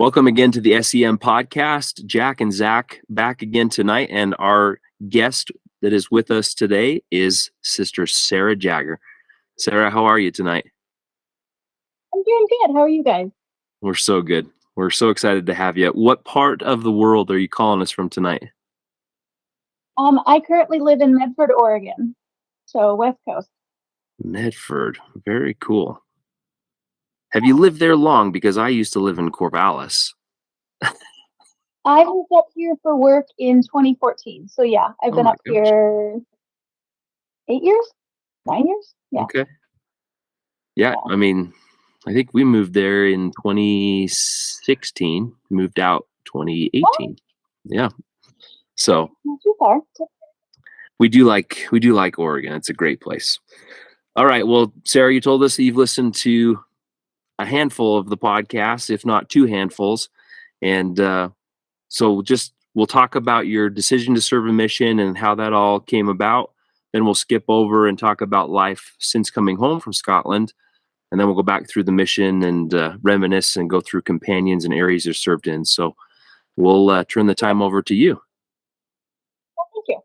Welcome again to the S.E.M podcast. Jack and Zach back again tonight, and our guest that is with us today is Sister Sarah Jagger. Sarah, how are you tonight? I'm doing good. How are you guys? We're so good. We're so excited to have you. What part of the world are you calling us from tonight? I currently live in Medford, Oregon, so West Coast. Medford. Very cool. Have you lived there long? Because I used to live in Corvallis. I moved up here for work in 2014. So yeah, I've been up here 8 years, 9 years. Yeah. Okay. Yeah, I mean, I think we moved there in 2016, moved out 2018. Oh. Yeah. So not too far. We do like Oregon. It's a great place. All right. Well, Sarah, you told us that you've listened to a handful of the podcasts, if not two handfuls. And so we'll talk about your decision to serve a mission and how that all came about. Then we'll skip over and talk about life since coming home from Scotland. And then we'll go back through the mission and reminisce and go through companions and areas you're served in. So we'll turn the time over to you. Thank you.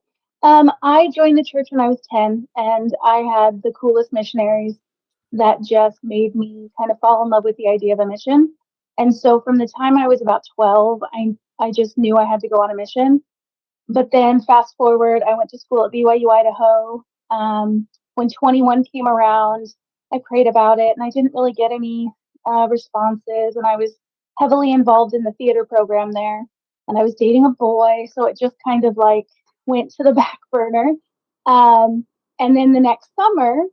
I joined the church when I was 10, and I had the coolest missionaries that just made me kind of fall in love with the idea of a mission. And so from the time I was about 12, I just knew I had to go on a mission. But then fast forward, I went to school at BYU, Idaho. When 21 came around, I prayed about it, and I didn't really get any responses. And I was heavily involved in the theater program there, and I was dating a boy, so it just kind of like went to the back burner. And then the next summer,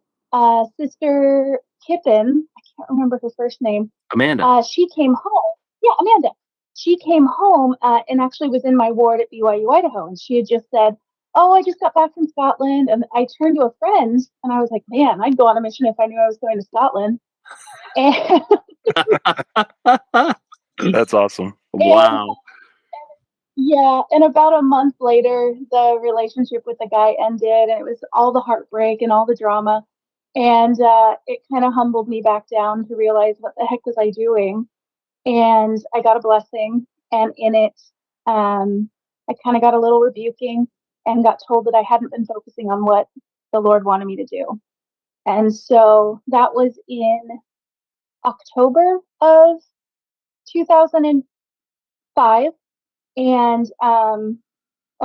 Sister Kippen, I can't remember her first name. Amanda. She came home. Yeah, Amanda. She came home and actually was in my ward at BYU, Idaho. And she had just said, "Oh, I just got back from Scotland." And I turned to a friend and I was like, "Man, I'd go on a mission if I knew I was going to Scotland." And that's awesome. Wow. Yeah, and about a month later, the relationship with the guy ended, and it was all the heartbreak and all the drama. And it kind of humbled me back down to realize, what the heck was I doing? And I got a blessing, and in it, I kind of got a little rebuking and got told that I hadn't been focusing on what the Lord wanted me to do. And so that was in October of 2005. And a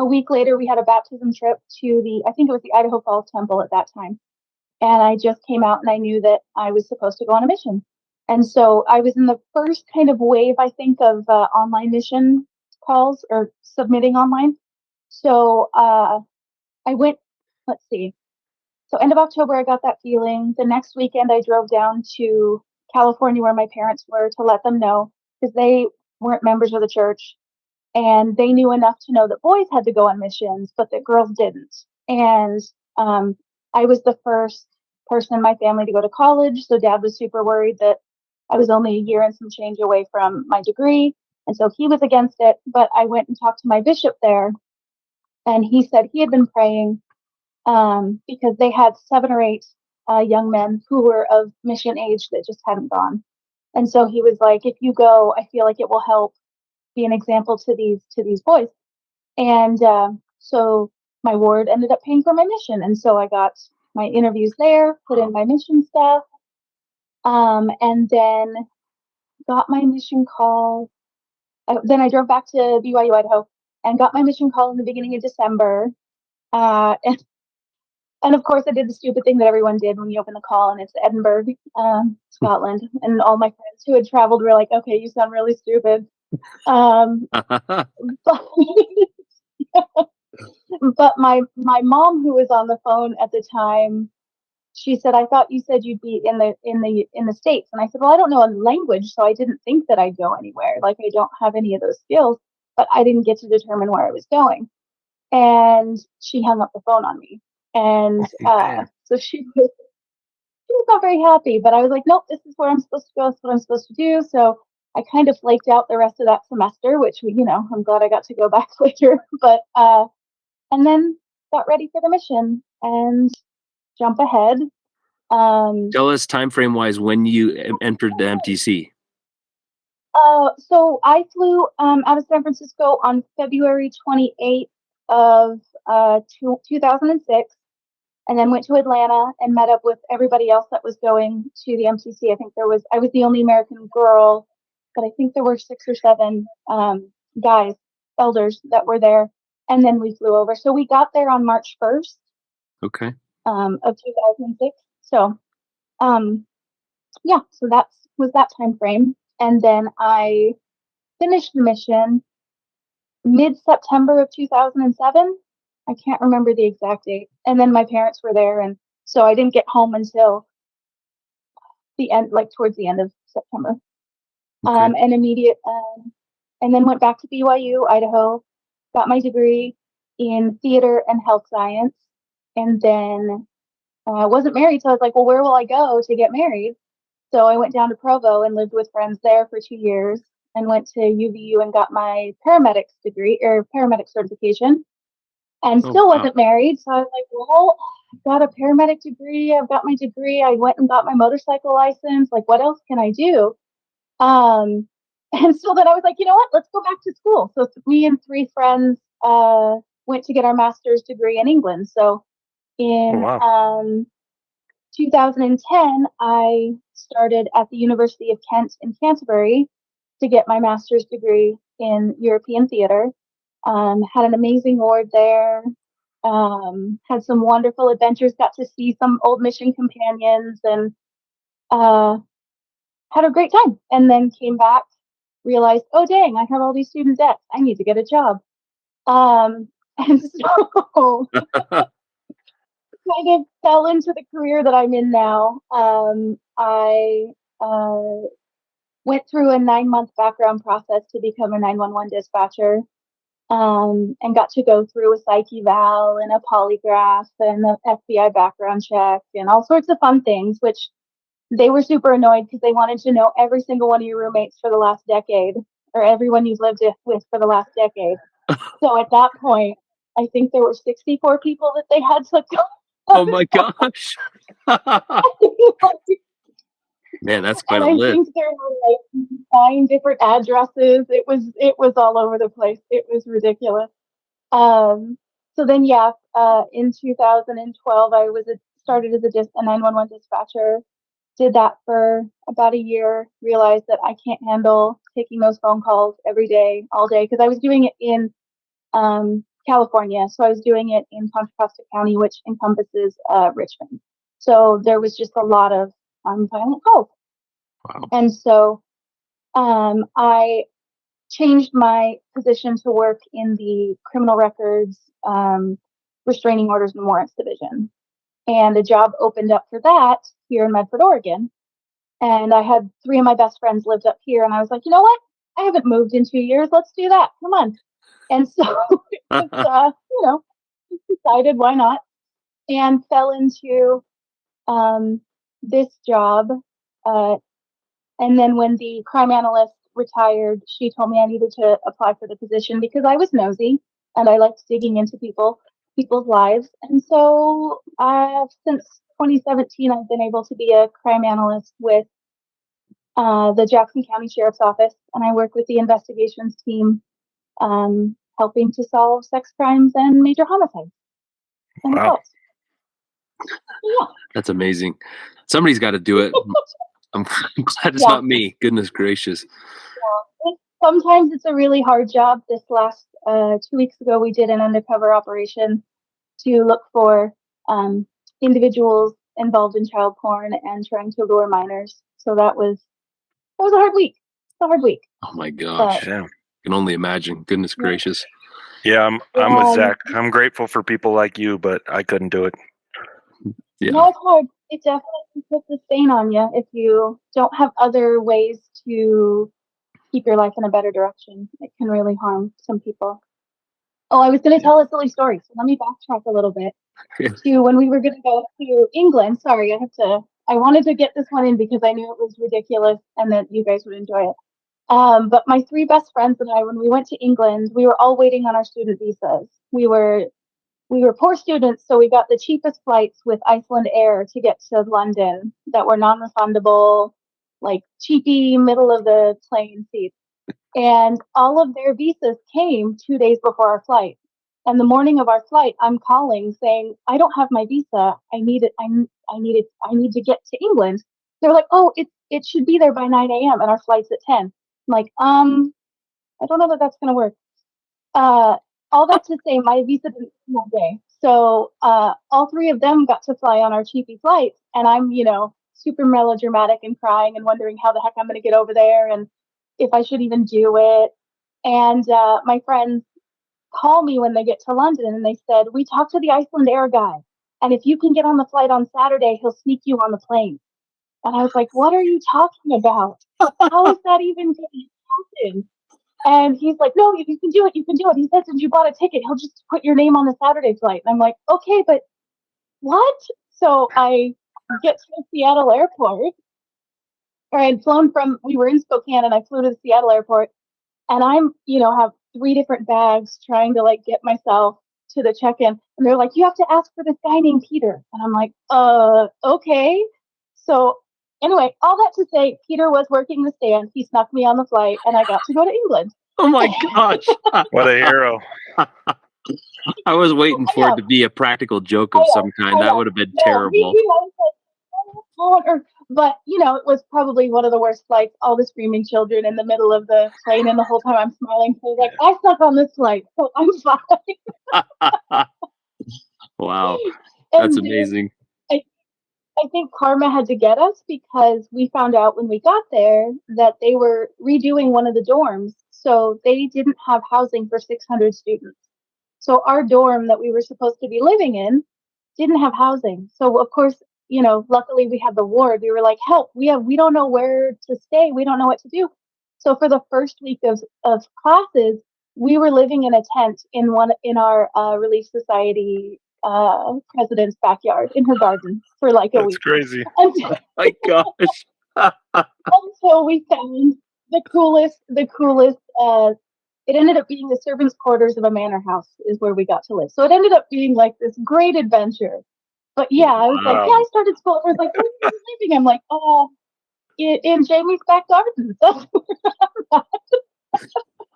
week later, we had a baptism trip to I think it was the Idaho Falls Temple at that time. And I just came out and I knew that I was supposed to go on a mission. And so I was in the first kind of wave, I think, of online mission calls or submitting online. So I went, let's see. So end of October, I got that feeling. The next weekend, I drove down to California where my parents were to let them know, because they weren't members of the church. And they knew enough to know that boys had to go on missions, but that girls didn't. And I was the first person in my family to go to college. So Dad was super worried that I was only a year and some change away from my degree. And so he was against it. But I went and talked to my bishop there. And he said he had been praying because they had 7 or 8 young men who were of mission age that just hadn't gone. And so he was like, "If you go, I feel like it will help be an example to these boys." And so my ward ended up paying for my mission, and so I got my interviews there, put in my mission stuff, and then got my mission call. Then I drove back to BYU, Idaho, and got my mission call in the beginning of December. And of course, I did the stupid thing that everyone did when you open the call, and it's Edinburgh, Scotland. And all my friends who had traveled were like, "Okay, you sound really stupid." But, but my mom, who was on the phone at the time, she said, "I thought you said you'd be in the States." And I said, "Well, I don't know a language, so I didn't think that I'd go anywhere. Like, I don't have any of those skills." But I didn't get to determine where I was going. And she hung up the phone on me. And so she was not very happy, but I was like, "Nope, this is where I'm supposed to go. This is what I'm supposed to do." So I kind of flaked out the rest of that semester, which I'm glad I got to go back later. But and then got ready for the mission and jump ahead. Tell us time frame wise when you entered the MTC. So I flew out of San Francisco on February 28th of 2006, and then went to Atlanta and met up with everybody else that was going to the MCC. I was the only American girl, but I think there were 6 or 7 guys, elders that were there, and then we flew over. So we got there on March 1st Okay. of 2006. So yeah, so that was that time frame, and then I finished the mission mid-September of 2007. I can't remember the exact date. And then my parents were there, and so I didn't get home until the end, like towards the end of September. Okay. And and then went back to BYU, Idaho, got my degree in theater and health science, and then wasn't married, so I was like, well, where will I go to get married? So I went down to Provo and lived with friends there for 2 years, and went to UVU and got my paramedics degree or paramedic certification, and Oh, still wow. wasn't married. So I was like, well, I've got a paramedic degree. I've got my degree. I went and got my motorcycle license. Like, what else can I do? Um, and so then I was like, you know what? Let's go back to school. So me and 3 friends went to get our master's degree in England. So Oh, in wow. 2010, I started at the University of Kent in Canterbury to get my master's degree in European theater. Had an amazing ward there. Had some wonderful adventures. Got to see some old mission companions, and uh, had a great time. And then came back, realized, oh dang, I have all these student debts. I need to get a job. And so kind of fell into the career that I'm in now. I went through a 9-month background process to become a 911 dispatcher, and got to go through a psych eval and a polygraph and an FBI background check and all sorts of fun things, which they were super annoyed because they wanted to know every single one of your roommates for the last decade, or everyone you've lived with for the last decade. So at that point, I think there were 64 people that they had to go. Oh my gosh. Man, that's quite And a I list. think there were like 9 different addresses. It was all over the place. It was ridiculous. Um, so then, yeah, in 2012, I started as a 911 dispatcher. Did that for about a year. Realized that I can't handle taking those phone calls every day, all day, because I was doing it in California. So I was doing it in Contra Costa County, which encompasses Richmond. So there was just a lot of violent calls. Wow. And so I changed my position to work in the criminal records, restraining orders and warrants division. And a job opened up for that here in Medford, Oregon. And I had 3 of my best friends lived up here. And I was like, you know what? I haven't moved in 2 years. Let's do that. Come on. And so it was, decided why not, and fell into this job. Uh, And then when the crime analyst retired, she told me I needed to apply for the position because I was nosy and I liked digging into people's lives. And so since 2017, I've been able to be a crime analyst with the Jackson County Sheriff's Office, and I work with the investigations team, helping to solve sex crimes and major homicides and Wow. assaults. Yeah. That's amazing. Somebody's got to do it. I'm glad it's Yeah. not me. Goodness gracious. Sometimes it's a really hard job. This last 2 weeks ago, we did an undercover operation to look for individuals involved in child porn and trying to lure minors. So that was a hard week. It's a hard week. Oh my gosh. Yeah. I can only imagine. Goodness gracious. Yeah, I'm with Zach. I'm grateful for people like you, but I couldn't do it. Yeah. No, it's hard. It definitely puts a stain on you if you don't have other ways to keep your life in a better direction. It can really harm some people. Oh, I was going to tell a silly story, so let me backtrack a little bit to when we were going to go to England. Sorry, I wanted to get this one in because I knew it was ridiculous and that you guys would enjoy it. But my 3 best friends and I, when we went to England, we were all waiting on our student visas. We were poor students, so we got the cheapest flights with Iceland Air to get to London that were non-refundable. like cheapy middle of the plane seats. And all of their visas came 2 days before our flight. And the morning of our flight, I'm calling saying, I don't have my visa. I need it. I need to get to England. They're like, oh, it should be there by 9 a.m. and our flight's at 10. I'm like, I don't know that that's going to work. All that to say, my visa didn't come that day. So all three of them got to fly on our cheapy flights. And I'm, super melodramatic and crying and wondering how the heck I'm going to get over there and if I should even do it. And my friends call me when they get to London and they said, we talked to the Iceland Air guy. And if you can get on the flight on Saturday, he'll sneak you on the plane. And I was like, what are you talking about? How is that even going to happen? And he's like, no, you can do it. You can do it. He said, since you bought a ticket, he'll just put your name on the Saturday flight. And I'm like, okay, but what? So I get to the Seattle airport, or I'd flown we were in Spokane and I flew to the Seattle airport, and I'm, have 3 different bags trying to like get myself to the check-in. And they're like, you have to ask for this guy named Peter. And I'm like, okay. So anyway, all that to say, Peter was working the stand. He snuck me on the flight and I got to go to England. Oh my gosh. What a hero. I was waiting for it to be a practical joke of some kind. That would have been terrible. But, it was probably one of the worst flights, all the screaming children in the middle of the plane, and the whole time I'm smiling. So I was like, I stuck on this flight, so I'm fine. Wow. That's amazing. I think karma had to get us because we found out when we got there that they were redoing one of the dorms. So they didn't have housing for 600 students. So our dorm that we were supposed to be living in didn't have housing. So of course, luckily we had the ward. We were like, help, we don't know where to stay. We don't know what to do. So for the first week of classes, we were living in a tent in our Relief Society president's backyard in her garden for like a week. That's crazy. Oh my gosh. Until we found the coolest, it ended up being the servants' quarters of a manor house is where we got to live. So it ended up being like this great adventure. But yeah, I was like, yeah, I started school. I was like, where are you living? I'm like, in Jamie's back garden.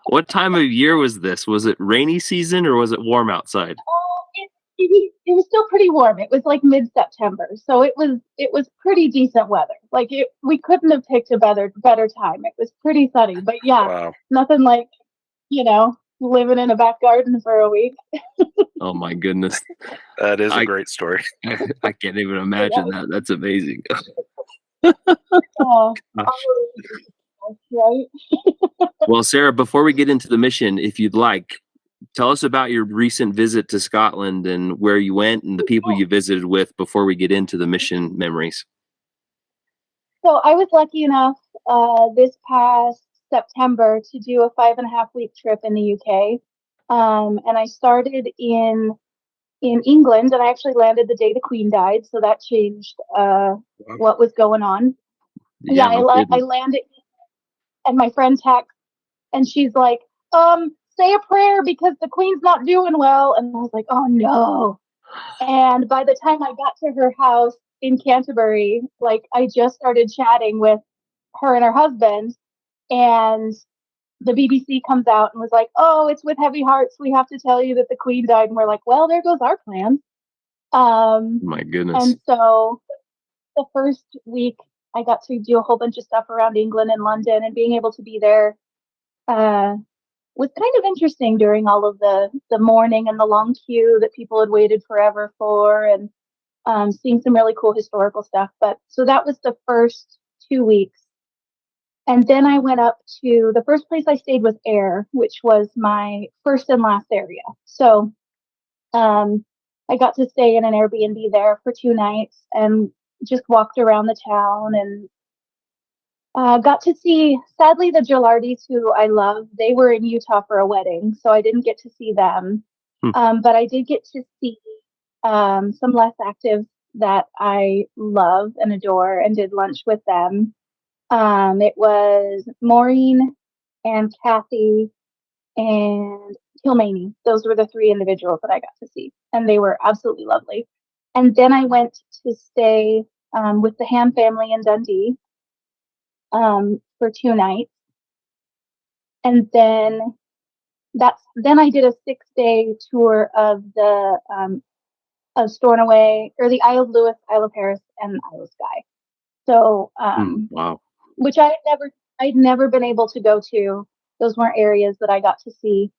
What time of year was this? Was it rainy season or was it warm outside? It was still pretty warm. It was like mid-September, so it was pretty decent weather. Like we couldn't have picked a better time. It was pretty sunny, but yeah, wow. Nothing like living in a back garden for a week. Oh my goodness, that is a great story. I can't even imagine that. That's amazing. Oh, right. Well, Sarah, before we get into the mission, if you'd like, tell us about your recent visit to Scotland and where you went and the people you visited with before we get into the mission memories. So I was lucky enough this past September to do a 5.5-week trip in the UK. And I started in England, and I actually landed the day the Queen died. So that changed what was going on. Yeah, I landed, and my friend texted, and she's like, say a prayer because the Queen's not doing well. And I was like, oh no. And by the time I got to her house in Canterbury, like I just started chatting with her and her husband, and the BBC comes out and was like, oh, it's with heavy hearts. We have to tell you that the Queen died. And we're like, well, there goes our plan. My goodness. And so the first week I got to do a whole bunch of stuff around England and London, and being able to be there was kind of interesting during all of the mourning and the long queue that people had waited forever for, and seeing some really cool historical stuff. But so that was the first 2 weeks. And then I went up to the first place I stayed was Ayr, which was my first and last area. So I got to stay in an Airbnb there for 2 nights and just walked around the town, and got to see, sadly, the Gilardis, who I love. They were in Utah for a wedding, so I didn't get to see them. But I did get to see some less active that I love and adore, and did lunch with them. It was Maureen and Kathy and Kilmaney. Those were the 3 individuals that I got to see, and they were absolutely lovely. And then I went to stay with the Ham family in Dundee. for 2 nights. And then I did a 6-day tour of the of Stornoway, or the Isle of Lewis, Isle of Paris, and Isle of Skye. So, wow. Which I'd never been able to go to. Those weren't areas that I got to see.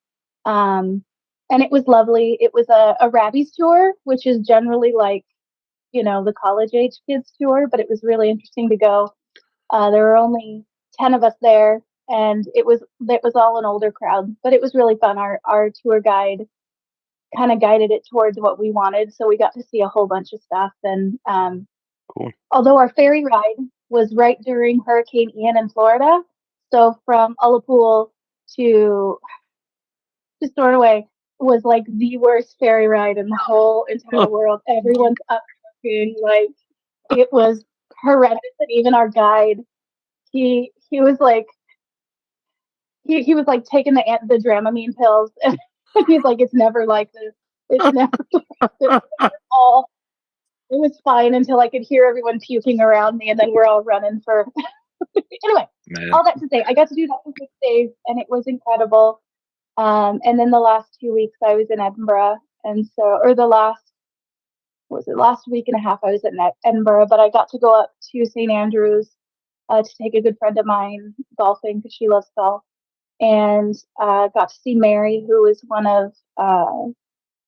And it was lovely. It was a Rabbi's tour, which is generally like, the college age kids tour, but it was really interesting to go. There were only 10 of us there, and it was all an older crowd, but it was really fun. Our tour guide kind of guided it towards what we wanted, so we got to see a whole bunch of stuff. And Cool. although our ferry ride was right during Hurricane Ian in Florida, so from Ullapool to Stornoway was like the worst ferry ride in the whole entire world. Everyone's up like it was horrendous, and even our guide, he was like he was like taking the Dramamine pills, and he's like, it's never like this. It's never like this at all. It was fine until I could hear everyone puking around me, and then we're all running for. Anyway, all that to say, I got to do that for 6 days, and it was incredible. And then the last 2 weeks I was in Edinburgh, and so, or the last week and a half I was in Edinburgh, but I got to go up to St. Andrews to take a good friend of mine golfing because she loves golf, and got to see Mary, who is one of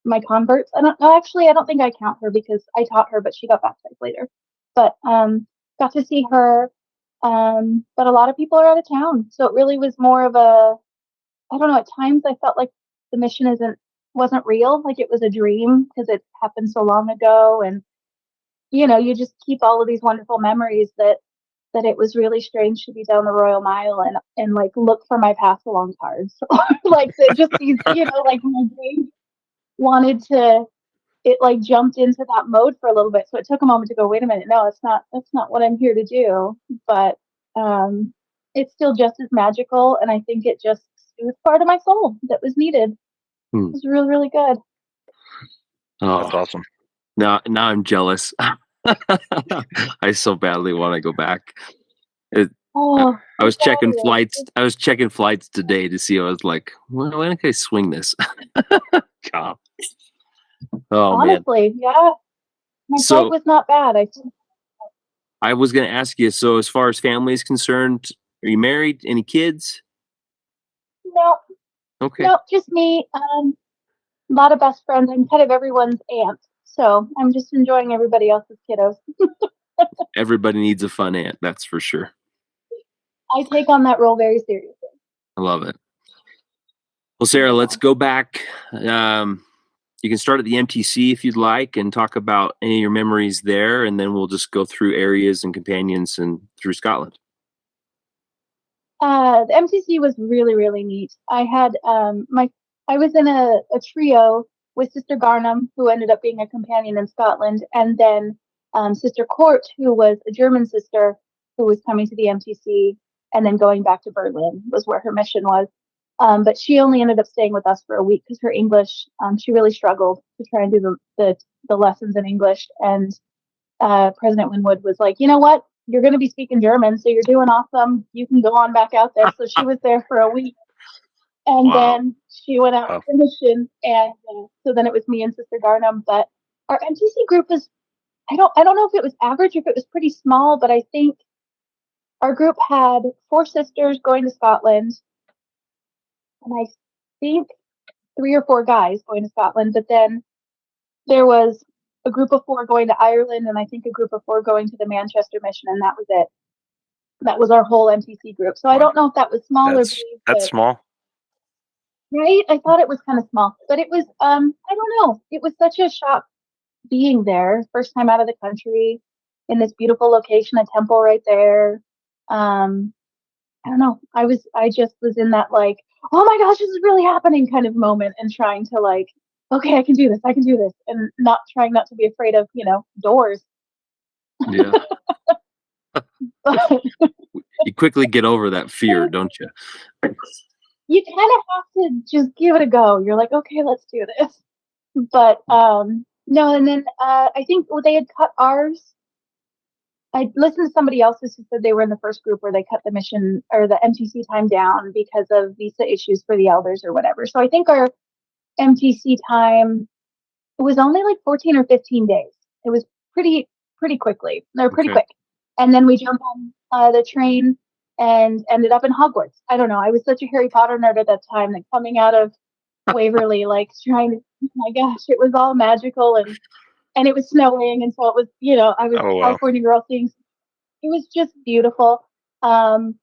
my converts. I don't think I count her because I taught her, but she got baptized later. But got to see her. But a lot of people are out of town, so it really was more of a, I don't know. At times I felt like the mission wasn't real, like it was a dream because it happened so long ago, and you just keep all of these wonderful memories that it was really strange to be down the Royal Mile and like look for my pass along cards, like just these, like my brain wanted to. It like jumped into that mode for a little bit, so it took a moment to go, wait a minute, no, that's not what I'm here to do. But it's still just as magical, and I think it was part of my soul that was needed. It was really, really good. Oh, that's awesome. Now I'm jealous. I so badly want to go back. I was checking flights. I was checking flights today to see. I was like, when can I swing this? God. Oh, honestly, man. Yeah. My flight was not bad. I was going to ask you, so as far as family is concerned, are you married? Any kids? No. Okay. No, just me. A lot of best friends. I'm kind of everyone's aunt, so I'm just enjoying everybody else's kiddos. Everybody needs a fun aunt, that's for sure. I take on that role very seriously. I love it. Well, Sarah, let's go back. You can start at the MTC if you'd like and talk about any of your memories there, and then we'll just go through areas and companions and through Scotland. The MTC was really, really neat. I had I was in a trio with Sister Garnham, who ended up being a companion in Scotland, and then Sister Court, who was a German sister who was coming to the MTC and then going back to Berlin was where her mission was. But she only ended up staying with us for a week because her English, she really struggled to try and do the lessons in English. And President Winwood was like, you know what? You're going to be speaking German, so you're doing awesome. You can go on back out there. So she was there for a week. And then she went out to the mission. And so then it was me and Sister Garnham. But our MTC group was, I don't know if it was average or if it was pretty small, but I think our group had 4 sisters going to Scotland. And I think 3 or 4 guys going to Scotland. But then there was a group of 4 going to Ireland, and I think a group of 4 going to the Manchester mission, and that was it. That was our whole MTC group. So I don't know if that was small or big. That's small. Right? I thought it was kind of small, but it was, I don't know. It was such a shock being there. First time out of the country in this beautiful location, a temple right there. I don't know. I just was in that like, oh my gosh, this is really happening kind of moment, and trying to like, okay, I can do this, and trying not to be afraid of, doors. Yeah. But you quickly get over that fear, don't you? You kind of have to just give it a go. You're like, okay, let's do this. But no, and then I think they had cut ours. I listened to somebody else who said they were in the first group where they cut the mission or the MTC time down because of visa issues for the elders or whatever. So I think our MTC time, it was only like 14 or 15 days. It was pretty quickly. They're pretty quick. And then we jumped on the train and ended up in Hogwarts. I don't know. I was such a Harry Potter nerd at that time, like coming out of Waverly, like trying to, oh my gosh, it was all magical and it was snowing. And so it was, I was a California girl seeing, it was just beautiful. And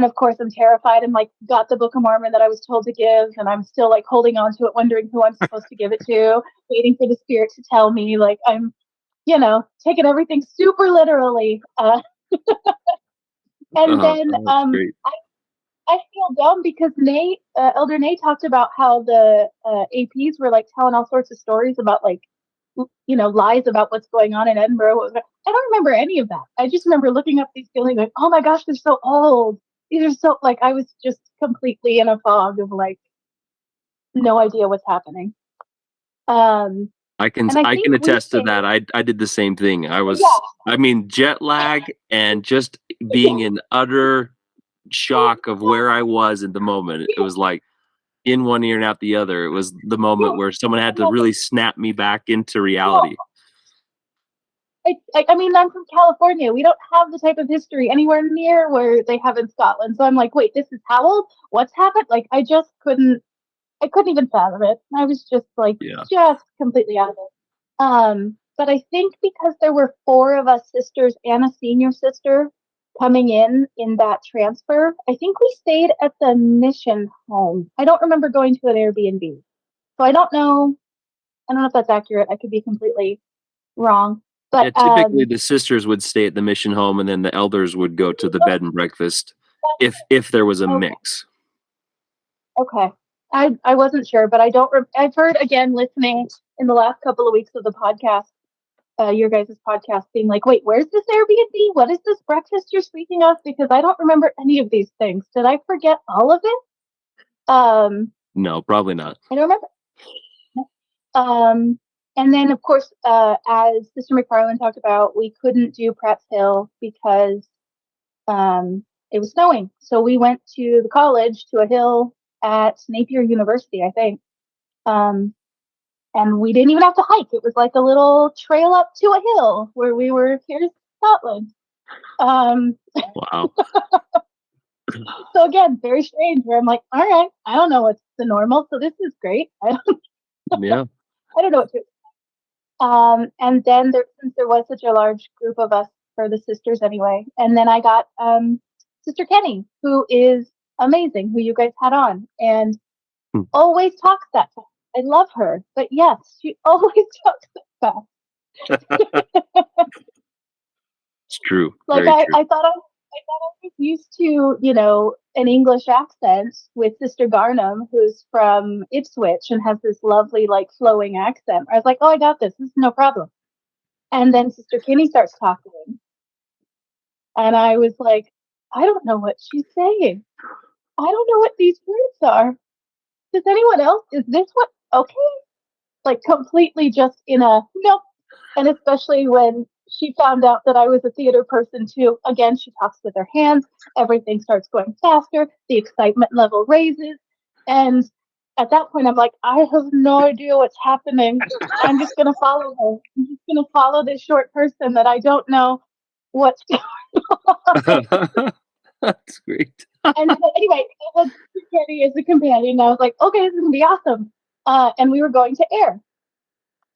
of course I'm terrified and like got the Book of Mormon that I was told to give. And I'm still like holding on to it, wondering who I'm supposed to give it to, waiting for the spirit to tell me, like I'm, taking everything super literally. And then I feel dumb because Nate, Elder Nate talked about how the APs were like telling all sorts of stories about like, lies about what's going on in Edinburgh. I don't remember any of that. I just remember looking up these feelings like, oh my gosh, they're so old. These are so, like, I was just completely in a fog of like, no idea what's happening. I can attest to that. I did the same thing. Jet lag and just being in utter shock of where I was at the moment. It was like in one ear and out the other. It was the moment where someone had to really snap me back into reality. I'm from California. We don't have the type of history anywhere near where they have in Scotland. So I'm like, wait, this is how old? What's happened? Like, I couldn't even fathom it. I was just like, just completely out of it. But I think because there were 4 of us sisters and a senior sister coming in that transfer, I think we stayed at the mission home. I don't remember going to an Airbnb. So I don't know if that's accurate. I could be completely wrong. But typically the sisters would stay at the mission home and then the elders would go to the bed and breakfast if there was a mix. Okay. I wasn't sure, but I've heard, again, listening in the last couple of weeks of the podcast, your guys' podcast, being like, wait, where's this Airbnb? What is this breakfast you're speaking of? Because I don't remember any of these things. Did I forget all of it? No, probably not. I don't remember. And then, of course, as Sister McFarland talked about, we couldn't do Pratt's Hill because it was snowing. So we went to the college, to a hill at Napier University, I think. And we didn't even have to hike. It was like a little trail up to a hill where we were here in Scotland. Wow. So again, very strange, where I'm like, all right, I don't know what's the normal, so this is great. I don't know what to. And then since there was such a large group of us for the sisters anyway, and then I got Sister Kenny, who is amazing, who you guys had on, and always talks that fast. I love her, but yes, she always talks that fast. It's true. Like I thought I was used to, an English accent with Sister Garnham, who's from Ipswich and has this lovely, like, flowing accent. I was like, oh, I got this. This is no problem. And then Sister Kinney starts talking. And I was like, I don't know what she's saying. I don't know what these words are. Does anyone else? Is this what? Okay. Like, completely just in a nope. And especially when she found out that I was a theater person too. Again, she talks with her hands. Everything starts going faster. The excitement level raises. And at that point, I'm like, I have no idea what's happening. I'm just going to follow her. I'm just going to follow this short person that I don't know what's going on. That's great. And so anyway, I had Kenny as a companion. And I was like, okay, this is going to be awesome. And we were going to Ayr.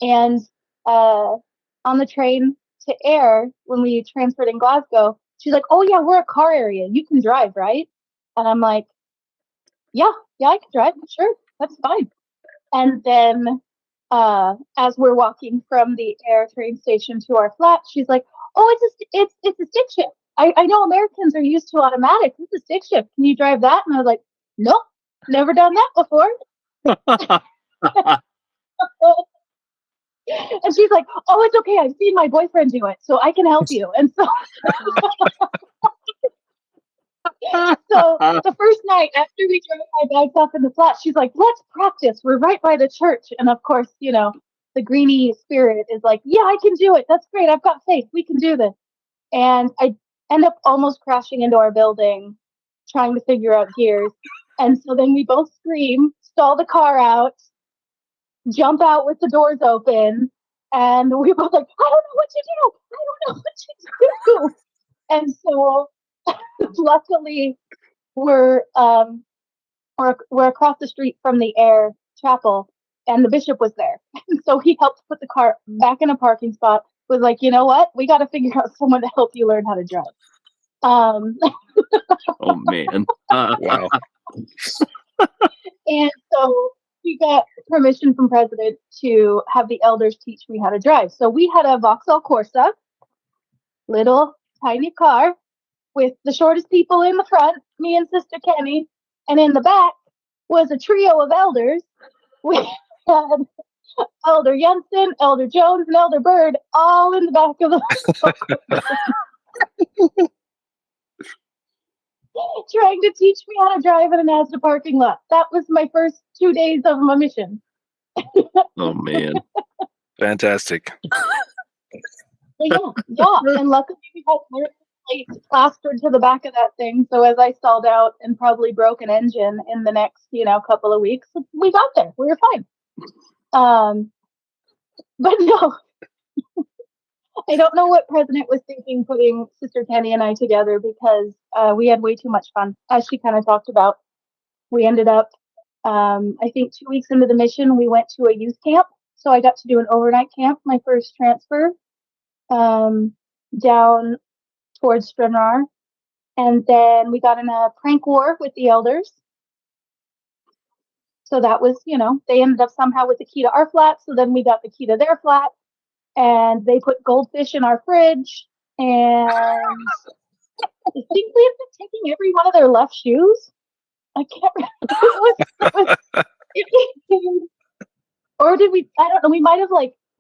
And on the train to Ayr, when we transferred in Glasgow, she's like, oh yeah, we're a car area. You can drive, right? And I'm like, yeah, I can drive. Sure, that's fine. And then as we're walking from the Ayr train station to our flat, she's like, oh, it's a stick shift. I know Americans are used to automatics. It's a stick shift. Can you drive that? And I was like, nope, never done that before. And she's like, oh, it's okay. I've seen my boyfriend do it, so I can help you. And so, so the first night after we drove my bags off in the flat, she's like, let's practice. We're right by the church. And of course, the greenie spirit is like, yeah, I can do it. That's great. I've got faith. We can do this. And I end up almost crashing into our building, trying to figure out gears. And so then we both scream, stall the car out, jump out with the doors open, and we were like, I don't know what to do. I don't know what to do. And so luckily we're across the street from the Air Chapel, and the bishop was there. And so he helped put the car back in a parking spot, was like, you know what? We got to figure out someone to help you learn how to drive. Oh man. Wow. And so we got permission from President to have the elders teach me how to drive. So we had a Vauxhall Corsa, little tiny car with the shortest people in the front, me and Sister Kenny, and in the back was a trio of elders. We had Elder Jensen, Elder Jones, and Elder Bird all in the back of the trying to teach me how to drive in an Asda parking lot. That was my first 2 days of my mission. Oh man. Fantastic. Yeah. And luckily we had plates plastered to the back of that thing. So as I stalled out and probably broke an engine in the next, couple of weeks, we got there. We were fine. But no, I don't know what President was thinking putting Sister Kenny and I together, because we had way too much fun. As she kind of talked about, we ended up, I think 2 weeks into the mission, we went to a youth camp. So I got to do an overnight camp, my first transfer, down towards Stranraer. And then we got in a prank war with the elders. So that was, they ended up somehow with the key to our flat. So then we got the key to their flat, and they put goldfish in our fridge. And I think we ended up taking every one of their left shoes. I can't remember. Or did we? I don't know. We might have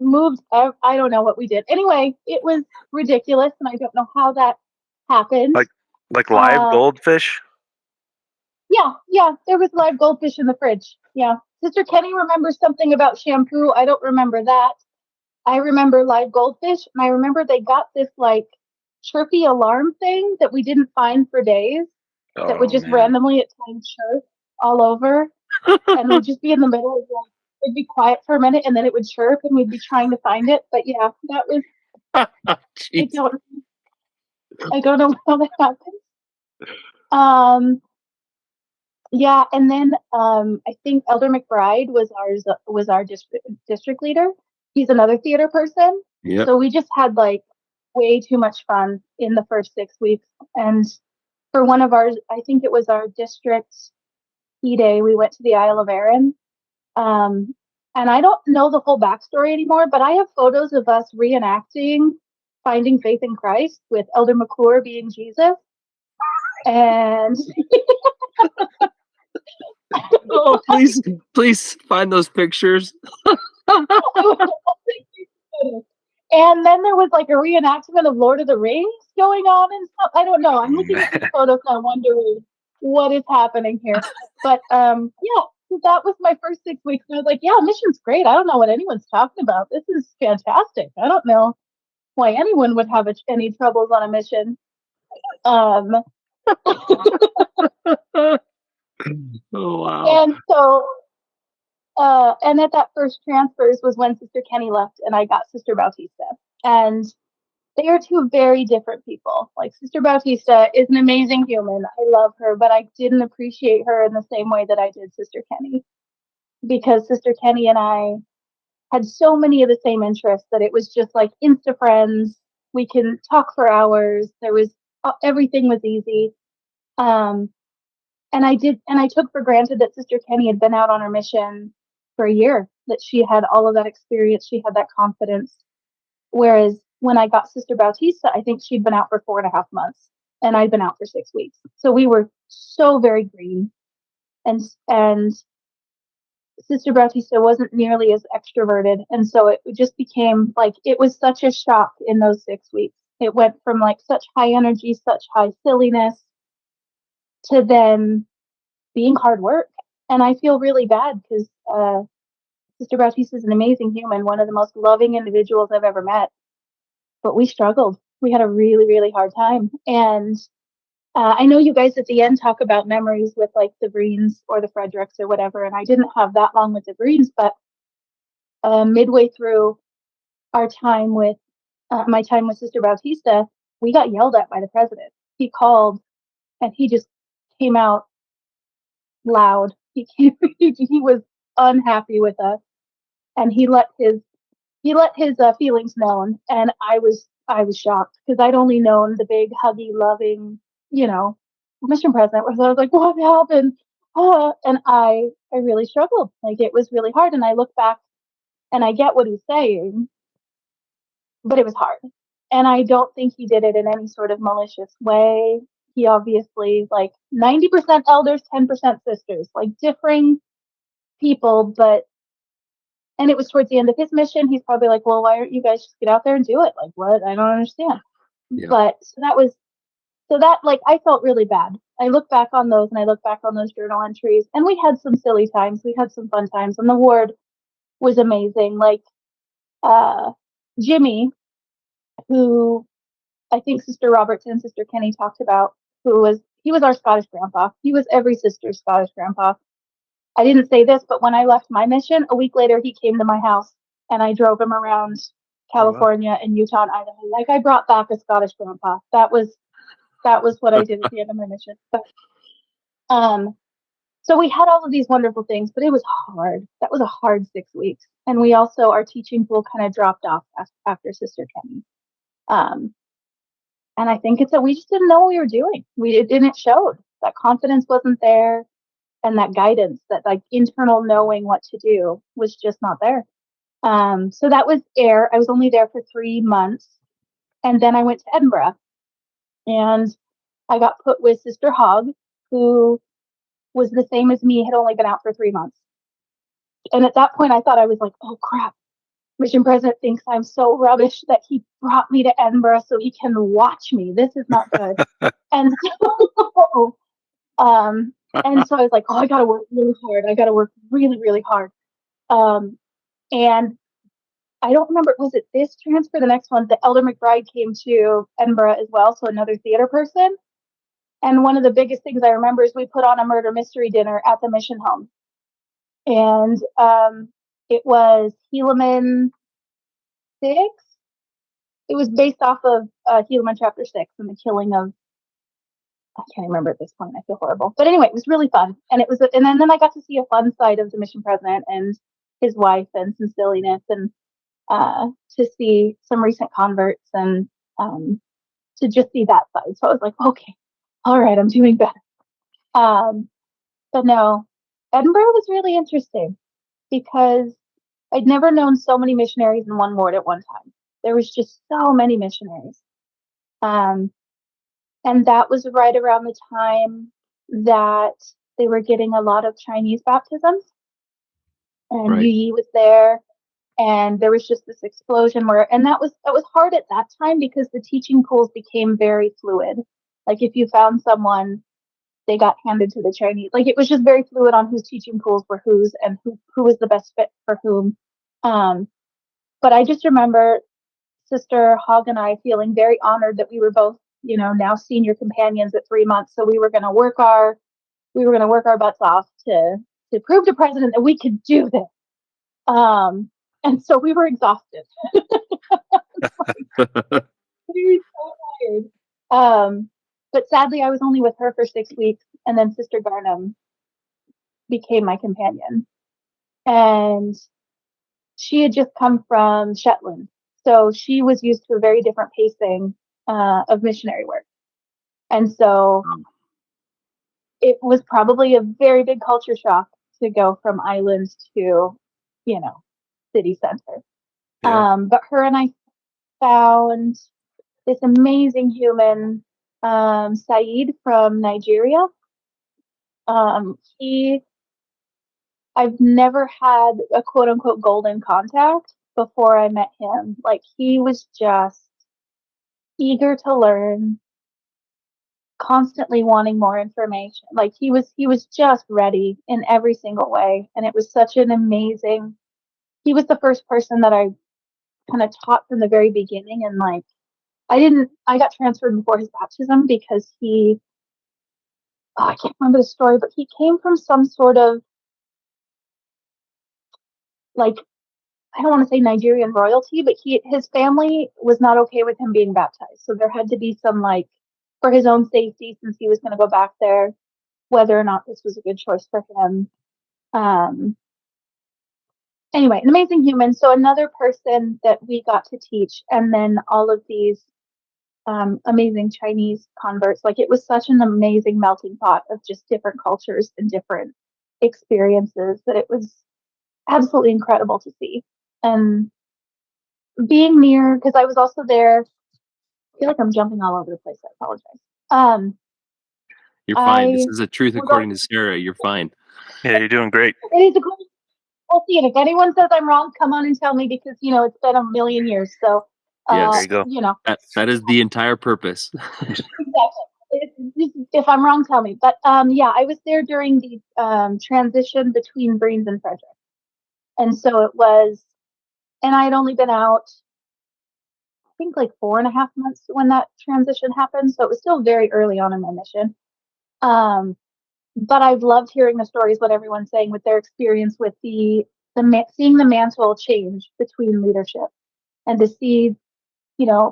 moved. I don't know what we did. Anyway, it was ridiculous, and I don't know how that happened. Like live goldfish? Yeah. There was live goldfish in the fridge. Yeah. Sister Kenny remembers something about shampoo. I don't remember that. I remember live goldfish, and I remember they got this chirpy alarm thing that we didn't find for days, that would just randomly at times chirp all over, and we'd just be in the middle of it'd be quiet for a minute, and then it would chirp, and we'd be trying to find it. But yeah, that was. I don't know how that happened. Yeah, and then I think Elder McBride was our district leader. He's another theater person. Yep. So we just had way too much fun in the first 6 weeks. And for one of ours, I think it was our district E-Day, we went to the Isle of Arran. And I don't know the whole backstory anymore, but I have photos of us reenacting Finding Faith in Christ with Elder McClure being Jesus. And oh, please find those pictures. And then there was a reenactment of Lord of the Rings going on and stuff. I don't know. I'm looking at these photos and wondering what is happening here. But that was my first 6 weeks. And I was like, yeah, mission's great. I don't know what anyone's talking about. This is fantastic. I don't know why anyone would have any troubles on a mission. Oh wow. And so and at that first transfers was when Sister Kenny left, and I got Sister Bautista. And they are two very different people. Sister Bautista is an amazing human. I love her, but I didn't appreciate her in the same way that I did Sister Kenny, because Sister Kenny and I had so many of the same interests that it was just insta friends. We can talk for hours. There was everything was easy. And I took for granted that Sister Kenny had been out on her mission for a year, that she had all of that experience, she had that confidence. Whereas when I got Sister Bautista, I think she'd been out for 4.5 months, and I'd been out for 6 weeks. So we were so very green, and Sister Bautista wasn't nearly as extroverted, and so it just became it was such a shock in those 6 weeks. It went from such high energy, such high silliness, to then being hard work. And I feel really bad because Sister Bautista is an amazing human, one of the most loving individuals I've ever met. But we struggled. we had a really, really hard time. And I know you guys at the end talk about memories with like the Greens or the Fredericks or whatever, and I didn't have that long with the Greens, but midway through our time with my time with Sister Bautista, we got yelled at by the president. He called and he just came out loud. He was unhappy with us, and he let his feelings known. And I was shocked because I'd only known the big huggy, loving, mission president. So I was like, what happened? And I really struggled. Like it was really hard. And I look back and I get what he's saying, but it was hard. And I don't think he did it in any sort of malicious way. He obviously, like 90% elders, 10% sisters, like differing people, and it was towards the end of his mission. He's probably like, well, why don't you guys just get out there and do it? Like, what? I don't understand. Yeah. But like, I felt really bad. I look back on those and I look back on those journal entries, and we had some silly times. We had some fun times, and the ward was amazing. Like, Jimmy, who I think Sister Roberts and Sister Kenny talked about, he was our Scottish grandpa. He was every sister's Scottish grandpa. I didn't say this, but when I left my mission, a week later, he came to my house and I drove him around California and Utah and Idaho. Like I brought back a Scottish grandpa. That was what I did at the end of my mission. But, so we had all of these wonderful things, but it was hard. That was a hard 6 weeks. And we also, our teaching pool kind of dropped off after Sister Kenny. And I think we just didn't know what we were doing. It showed. That confidence wasn't there. And that guidance, that like internal knowing what to do was just not there. So that was I was only there for 3 months. And then I went to Edinburgh and I got put with Sister Hogg, who was the same as me, had only been out for 3 months. And at that point I thought, I was like, oh crap, mission president thinks I'm so rubbish that he brought me to Edinburgh so he can watch me. This is not good. And so, and so I was like, oh, I got to work really hard. I got to work really, really hard. And I don't remember, was it this transfer, the next one, that Elder McBride came to Edinburgh as well, so another theater person. And one of the biggest things I remember is we put on a murder mystery dinner at the mission home. And it was Helaman 6. It was based off of Helaman chapter 6 and the killing of, I can't remember at this point. I feel horrible. But anyway, it was really fun. And then I got to see a fun side of the mission president and his wife and some silliness, and to see some recent converts, and to just see that side. So I was like, okay, all right, I'm doing better. But no, Edinburgh was really interesting because I'd never known so many missionaries in one ward at one time. There was just so many missionaries. And that was right around the time that they were getting a lot of Chinese baptisms. And Yu Yi was there. And there was just this explosion and that was hard at that time because the teaching pools became very fluid. Like if you found someone, they got handed to the Chinese. Like it was just very fluid on whose teaching pools were whose and who was the best fit for whom. But I just remember Sister Hogg and I feeling very honored that we were both, now senior companions at 3 months. So we were going to work our butts off to prove to President that we could do this. And so we were exhausted. We were so tired. But sadly, I was only with her for 6 weeks, and then Sister Garnham became my companion. And she had just come from Shetland, so she was used to a very different pacing of missionary work. And so it was probably a very big culture shock to go from islands to, city center. Yeah. But her and I found this amazing human, Saeed from Nigeria. I've never had a quote unquote golden contact before I met him. Like he was just eager to learn, constantly wanting more information. Like he was just ready in every single way. And it was such an amazing, he was the first person that I kind of taught from the very beginning. And like, I got transferred before his baptism because I can't remember the story, but he came from some sort of, like, I don't want to say Nigerian royalty, but his family was not okay with him being baptized. So there had to be some, like, for his own safety, since he was going to go back there, whether or not this was a good choice for him. Anyway, an amazing human. So another person that we got to teach, and then all of these amazing Chinese converts. Like, it was such an amazing melting pot of just different cultures and different experiences that it was absolutely incredible to see. And being near, because I was also there. I feel like I'm jumping all over the place. I apologize. You're fine. This is a truth according to Sarah. You're fine. Yeah, you're doing great. It is a cool. We'll see. And if anyone says I'm wrong, come on and tell me, because it's been a million years. So yes, there you go. That is the entire purpose. Exactly. If I'm wrong, tell me. But yeah, I was there during the transition between Breens and Frederick, and so it was. And I had only been out, I think, like 4.5 months when that transition happened. So it was still very early on in my mission. But I've loved hearing the stories, what everyone's saying with their experience with seeing the mantle change between leadership, and to see,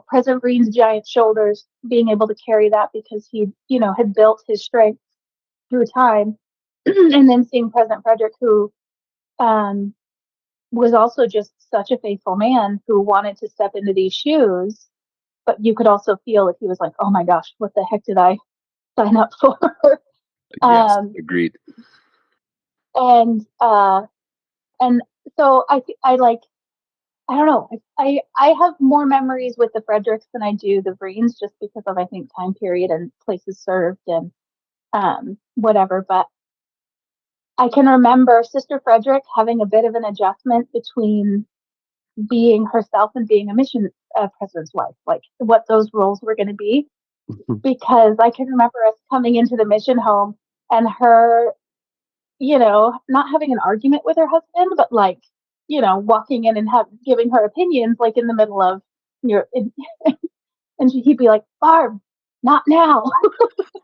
President Green's giant shoulders being able to carry that because he, had built his strength through time. And then seeing President Frederick, who was also just such a faithful man who wanted to step into these shoes, but you could also feel that he was like, oh my gosh, what the heck did I sign up for? Yes, agreed. And so I like, I don't know. I have more memories with the Fredericks than I do the Breens, just because of, I think, time period and places served and whatever. But I can remember Sister Frederick having a bit of an adjustment between being herself and being a mission president's wife, like what those roles were going to be. Because I can remember us coming into the mission home and her, not having an argument with her husband, but like, walking in and giving her opinions, like in the middle of and he'd be like, Barb, not now.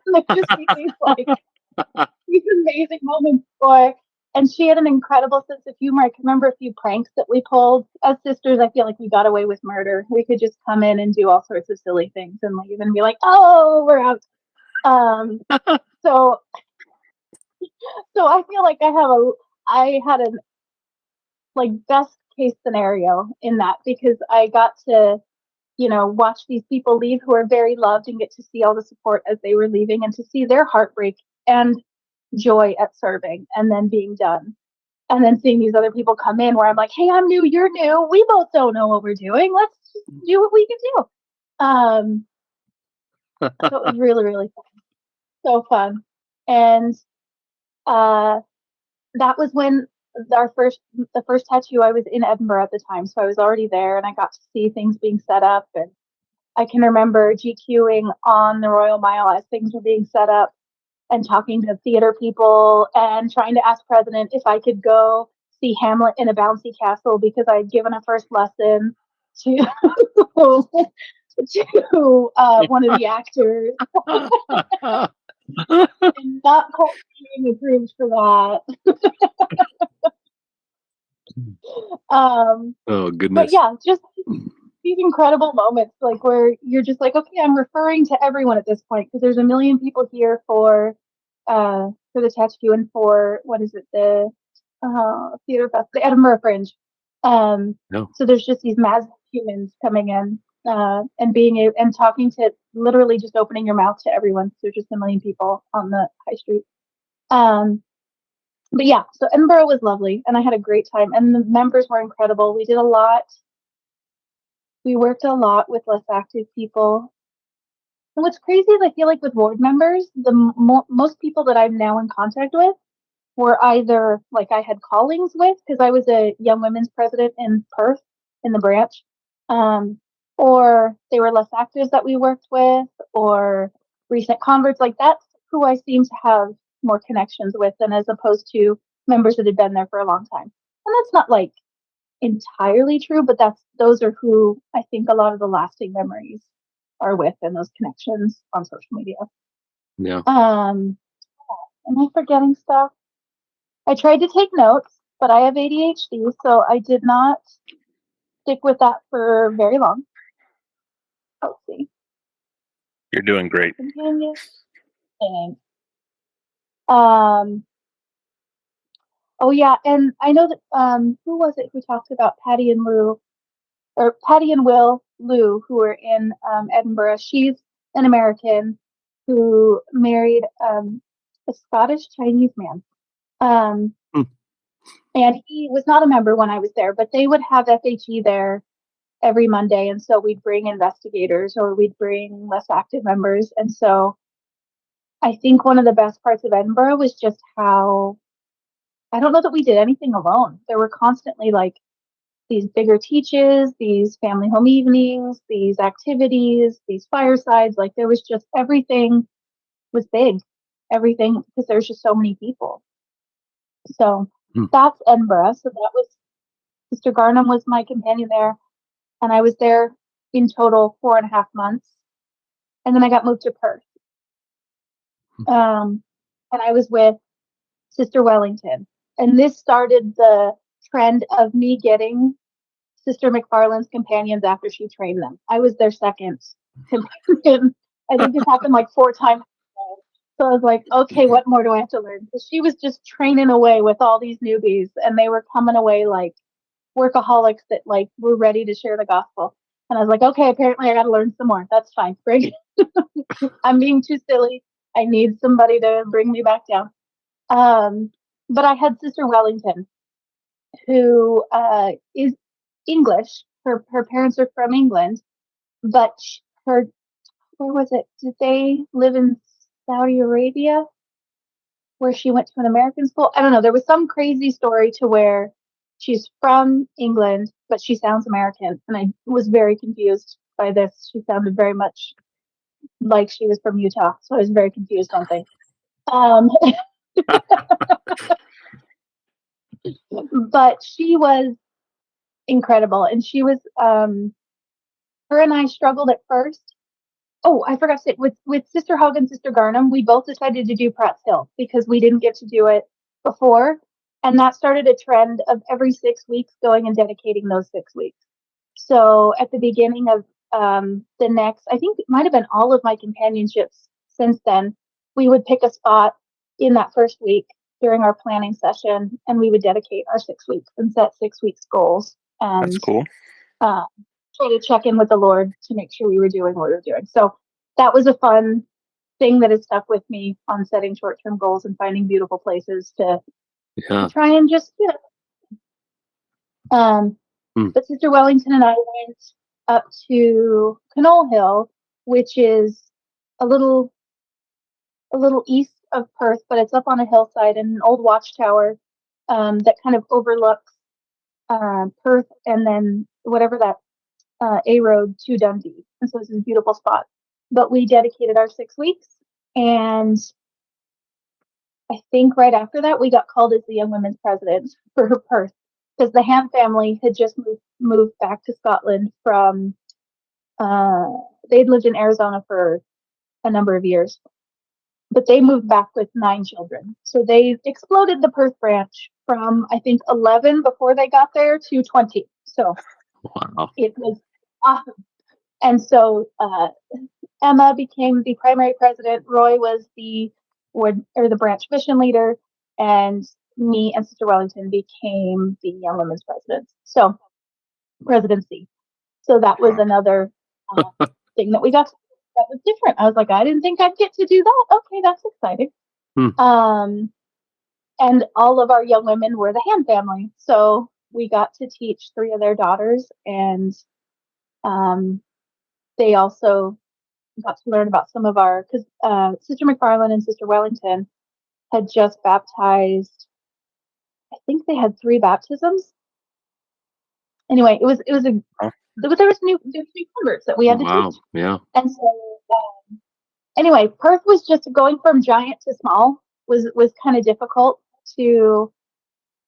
Like, just these like these amazing moments and she had an incredible sense of humor. I can remember a few pranks that we pulled as sisters. I feel like we got away with murder. We could just come in and do all sorts of silly things and leave and be like, oh, we're out. So I feel like I had a like best case scenario in that, because I got to, watch these people leave who are very loved and get to see all the support as they were leaving and to see their heartbreak and joy at serving and then being done. And then seeing these other people come in where I'm like, hey, I'm new, you're new. We both don't know what we're doing. Let's just do what we can do. So it was really, really fun. So fun. And that was when the first tattoo, I was in Edinburgh at the time. So I was already there and I got to see things being set up. And I can remember GQing on the Royal Mile as things were being set up and talking to theater people and trying to ask President if I could go see Hamlet in a bouncy castle, because I had given a first lesson to one of the actors. And not quite being approved for that. Oh goodness. But yeah, just these incredible moments, like where you're just like, okay, I'm referring to everyone at this point, because there's a million people here for the tattoo and for what is it, the theater fest, the Edinburgh Fringe. No. So there's just these massive humans coming in and being and talking to, literally just opening your mouth to everyone. So there's just a million people on the high street. But yeah, so Edinburgh was lovely, and I had a great time, and the members were incredible. We did a lot. We worked a lot with less active people. And what's crazy is I feel like with board members, most people that I'm now in contact with were either like I had callings with, because I was a young women's president in Perth in the branch, or they were less actives that we worked with, or recent converts. Like, that's who I seem to have more connections with, than as opposed to members that had been there for a long time. And that's not like entirely true, but those are who I think a lot of the lasting memories are with and those connections on social media. Yeah. Am I forgetting stuff? I tried to take notes, but I have ADHD, so I did not stick with that for very long. Let's see. You're doing great. Companion. Thanks. Oh yeah, and I know that who was it who talked about Patty and Will Lou, who were in Edinburgh. She's an American who married a Scottish Chinese man. And he was not a member when I was there, but they would have FHE there every Monday, and so we'd bring investigators or we'd bring less active members. And so I think one of the best parts of Edinburgh was just how, I don't know that we did anything alone. There were constantly like these bigger teaches, these family home evenings, these activities, these firesides. Like there was just everything was big, everything, because there's just so many people. So that's Edinburgh. So that was Sister Garnham was my companion there, and I was there in total 4.5 months, and then I got moved to Perth. And I was with Sister Wellington, and this started the trend of me getting Sister McFarland's companions after she trained them. I was their second companion. I think this happened like 4 times. So I was like, okay, what more do I have to learn? Because she was just training away with all these newbies, and they were coming away like workaholics that like were ready to share the gospel. And I was like, okay, apparently I got to learn some more. That's fine. Great. I'm being too silly. I need somebody to bring me back down. But I had Sister Wellington, who is English. Her parents are from England, but where was it? Did they live in Saudi Arabia, where she went to an American school? I don't know. There was some crazy story to where she's from England, but she sounds American, and I was very confused by this. She sounded very much like she was from Utah, so I was very confused on things. But she was incredible, and she was her and I struggled at first. Oh, I forgot to say, with Sister Hogg and Sister Garnham, we both decided to do Pratt's Hill because we didn't get to do it before, and that started a trend of every 6 weeks going and dedicating those 6 weeks. So at the beginning of the next, I think it might have been all of my companionships since then, we would pick a spot in that first week during our planning session, and we would dedicate our 6 weeks and set 6 weeks goals. And that's cool. Try to check in with the Lord to make sure we were doing what we were doing. So that was a fun thing that has stuck with me on setting short-term goals and finding beautiful places to try and just, But Sister Wellington and I went up to Knoll Hill, which is a little east of Perth, but it's up on a hillside in an old watchtower that kind of overlooks Perth and then whatever that A road to Dundee. And so it's a beautiful spot. But we dedicated our 6 weeks, and I think right after that we got called as the Young Women's President for Perth, because the Ham family had just moved back to Scotland from they'd lived in Arizona for a number of years, but they moved back with 9 children. So they exploded the Perth branch from I think 11 before they got there to 20. So wow. It was awesome. And so Emma became the primary president. Roy was the branch mission leader, and me and Sister Wellington became the Young Women's presidents. So presidency. So that was another thing that we got. That was different. I was like, I didn't think I'd get to do that. Okay, that's exciting. And all of our young women were the Hand family, so we got to teach 3 of their daughters, and they also got to learn about some of our, because Sister McFarland and Sister Wellington had just baptized. I think they had 3 baptisms. Anyway, there was new converts that we had to teach. Yeah. And so anyway, Perth was just going from giant to small was kind of difficult, to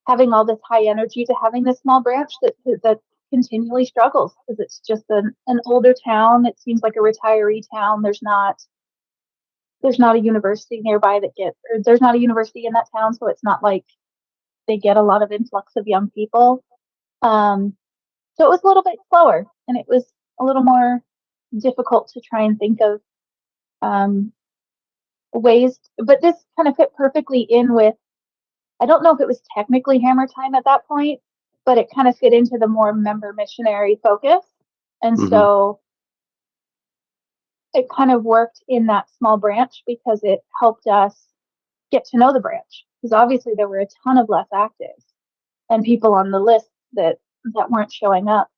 having all this high energy to having this small branch that continually struggles because it's just an older town. It seems like a retiree town. There's not a university nearby there's not a university in that town, so it's not like they get a lot of influx of young people. So it was a little bit slower, and it was a little more difficult to try and think of ways. But this kind of fit perfectly in with, I don't know if it was technically Hammer Time at that point, but it kind of fit into the more member missionary focus. And so it kind of worked in that small branch because it helped us get to know the branch. Because obviously there were a ton of less actives and people on the list that weren't showing up.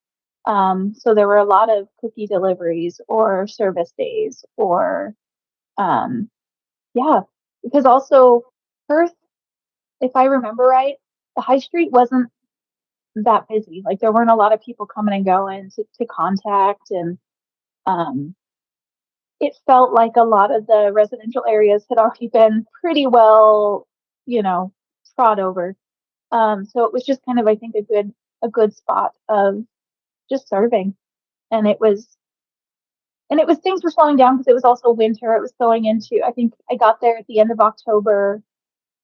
So there were a lot of cookie deliveries or service days or, because also Perth, if I remember right, the high street wasn't that busy. Like there weren't a lot of people coming and going to contact, and it felt like a lot of the residential areas had already been pretty well, trod over. So it was just kind of, I think, a good spot of just serving. And it was things were slowing down because it was also winter. It was going into, I think I got there at the end of October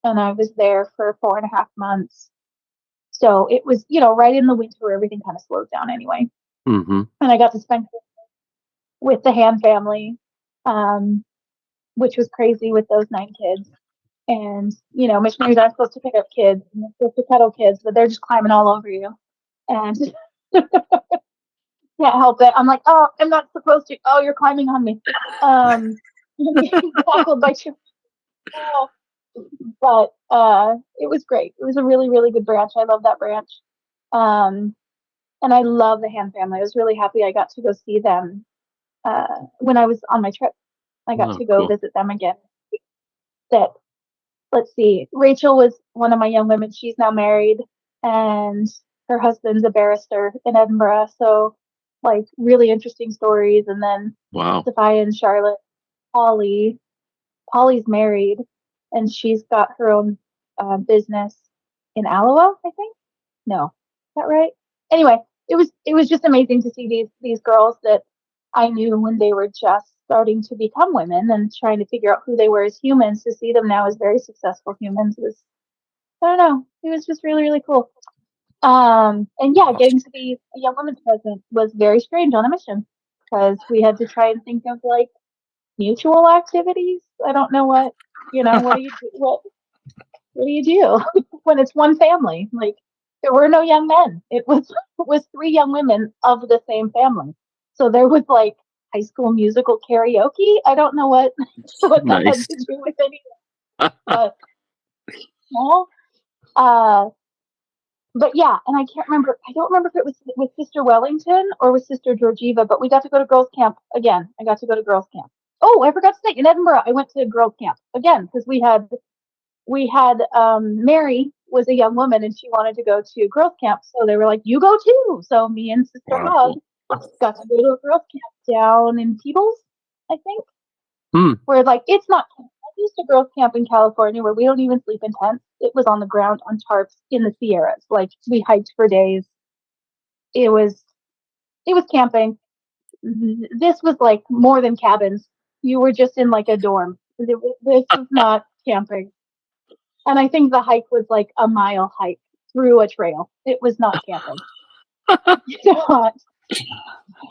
and I was there for 4.5 months. So it was, right in the winter where everything kind of slowed down anyway. Mm-hmm. And I got to spend with the Han family, which was crazy with those 9 kids. And, missionaries aren't supposed to pick up kids, and they're supposed to cuddle kids, but they're just climbing all over you. And can't help it. I'm like, oh, I'm not supposed to. Oh, you're climbing on me. Getting tackled by children. But it was great. It was a really, really good branch. I love that branch. And I love the Han family. I was really happy I got to go see them when I was on my trip. I got to go visit them again. Let's see, Rachel was one of my young women. She's now married, and her husband's a barrister in Edinburgh. So, like, really interesting stories. And then Sophia and Charlotte, Polly's married, and she's got her own business in Alloa, I think. No, is that right? Anyway, it was just amazing to see these girls that I knew when they were just starting to become women and trying to figure out who they were as humans. To see them now as very successful humans was, I don't know, it was just really, really cool. And yeah, getting to be a young women's president was very strange on a mission because we had to try and think of like mutual activities. I don't know what do you do? What do you do when it's one family? Like there were no young men. It was 3 young women of the same family. So there was like High School Musical karaoke. I don't know what that had to do with anything. But but yeah, and I can't remember. I don't remember if it was with Sister Wellington or with Sister Georgieva, but we got to go to girls' camp again. I got to go to girls' camp. Oh, I forgot to say, in Edinburgh, I went to girls' camp again because we had Mary was a young woman and she wanted to go to girls' camp, so they were like, "You go too." So me and Sister Hog got to go to a girls' camp down in Peebles, I think, where like it's not. I used to girls' camp in California where we don't even sleep in tents. It was on the ground on tarps in the Sierras. Like we hiked for days. It was camping. This was like more than cabins. You were just in like a dorm. This was not camping. And I think the hike was like a mile hike through a trail. It was not camping.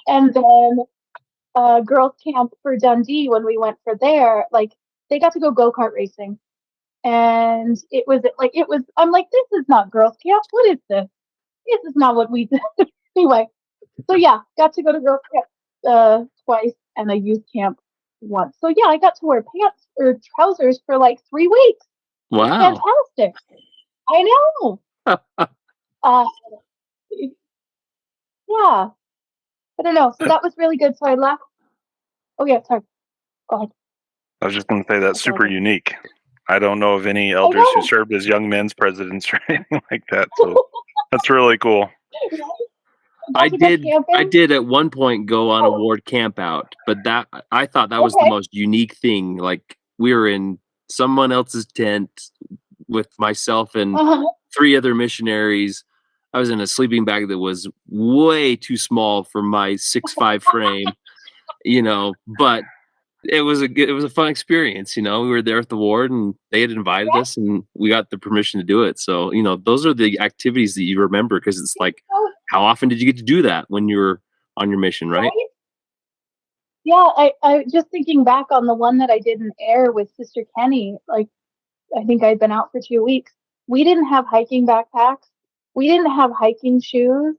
And then girls camp for Dundee when we went for there, like they got to go-kart racing. And it was, I'm like, this is not girls camp. What is this? This is not what we did. Anyway, so yeah, got to go to girls camp twice and a youth camp once. So yeah, I got to wear pants or trousers for like 3 weeks. Wow. Fantastic. I know. Yeah. I don't know. So that was really good. So I left. Oh yeah, sorry. Go ahead. I was just going to say that's super unique. I don't know of any elders who served as young men's presidents or anything like that. So that's really cool. I did at one point go on a ward camp out, but I thought that was the most unique thing. Like we were in someone else's tent with myself and 3 other missionaries. a sleeping bag that was way too small for my 6'5" frame, but it was a fun experience. We were there at the ward and they had invited us and we got the permission to do it. So, those are the activities that you remember because it's like, how often did you get to do that when you were on your mission, right? Yeah, I just thinking back on the one that I did in air with Sister Kenny, like I think I'd been out for 2 weeks. We didn't have hiking backpacks. We didn't have hiking shoes.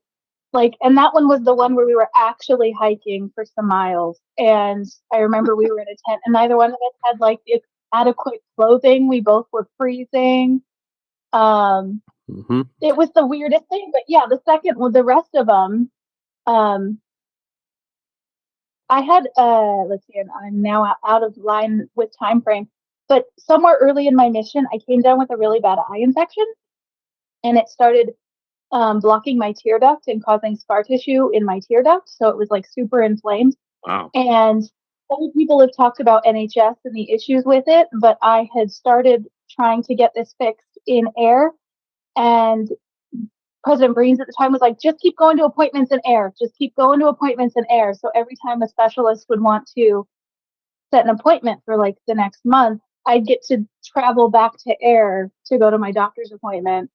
And that one was the one where we were actually hiking for some miles. And I remember we were in a tent and neither one of us had the adequate clothing. We both were freezing. It was the weirdest thing, but yeah, the rest of them, I had, let's see, I'm now out of line with time frame, but somewhere early in my mission, I came down with a really bad eye infection and it started blocking my tear duct and causing scar tissue in my tear duct. So it was super inflamed. Wow. And other people have talked about NHS and the issues with it, but I had started trying to get this fixed in air. And President Breens at the time was like, just keep going to appointments in air. Just keep going to appointments in air. So every time a specialist would want to set an appointment for the next month, I'd get to travel back to air to go to my doctor's appointment.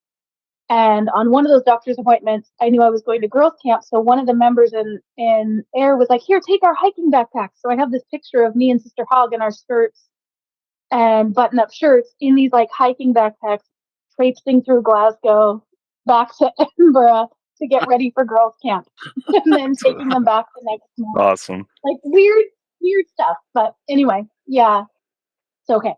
And on one of those doctor's appointments, I knew I was going to girls camp. So one of the members in air was like, here, take our hiking backpacks. So I have this picture of me and Sister Hogg in our skirts and button up shirts in these hiking backpacks, traipsing through Glasgow back to Edinburgh to get ready for girls camp and then taking them back the next morning. Awesome. Weird stuff. But anyway, yeah, it's okay.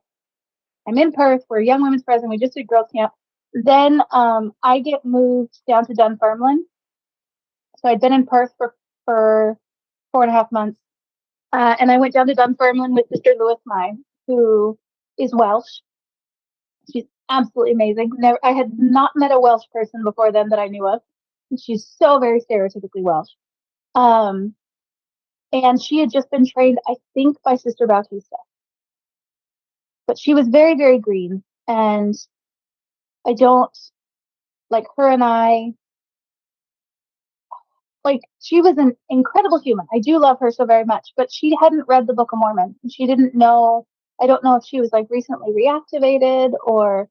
I'm in Perth. We're Young Women's President. We just did girls camp. Then I get moved down to Dunfermline. So I'd been in Perth for 4.5 months. And I went down to Dunfermline with Sister Lewis Mine, who is Welsh. She's absolutely amazing. I had not met a Welsh person before then that I knew of. She's so very stereotypically Welsh. And she had just been trained, I think, by Sister Bautista. But she was very, very green. And I don't, her and I, she was an incredible human. I do love her so very much, but she hadn't read the Book of Mormon. She didn't know, I don't know if she was recently reactivated or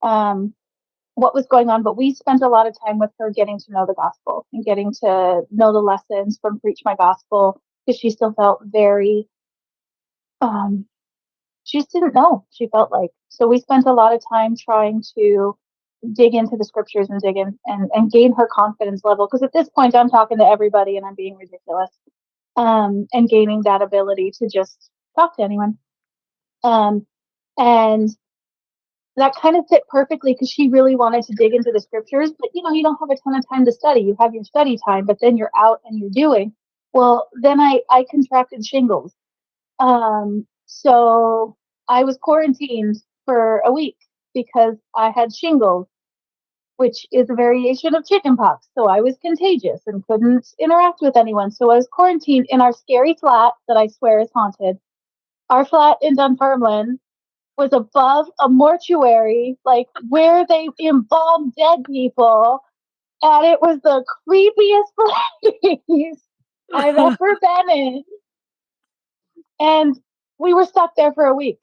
what was going on, but we spent a lot of time with her getting to know the gospel and getting to know the lessons from Preach My Gospel because she still felt very, she just didn't know. She felt so we spent a lot of time trying to dig into the scriptures and dig in and gain her confidence level. Because at this point, I'm talking to everybody and I'm being ridiculous, and gaining that ability to just talk to anyone. And that kind of fit perfectly because she really wanted to dig into the scriptures, but you don't have a ton of time to study. You have your study time, but then you're out and you're doing. Well, then I contracted shingles. So I was quarantined for a week because I had shingles, which is a variation of chickenpox. So I was contagious and couldn't interact with anyone. So I was quarantined in our scary flat that I swear is haunted. Our flat in Dunfermline was above a mortuary, where they embalm dead people. And it was the creepiest place I've ever been in. And we were stuck there for a week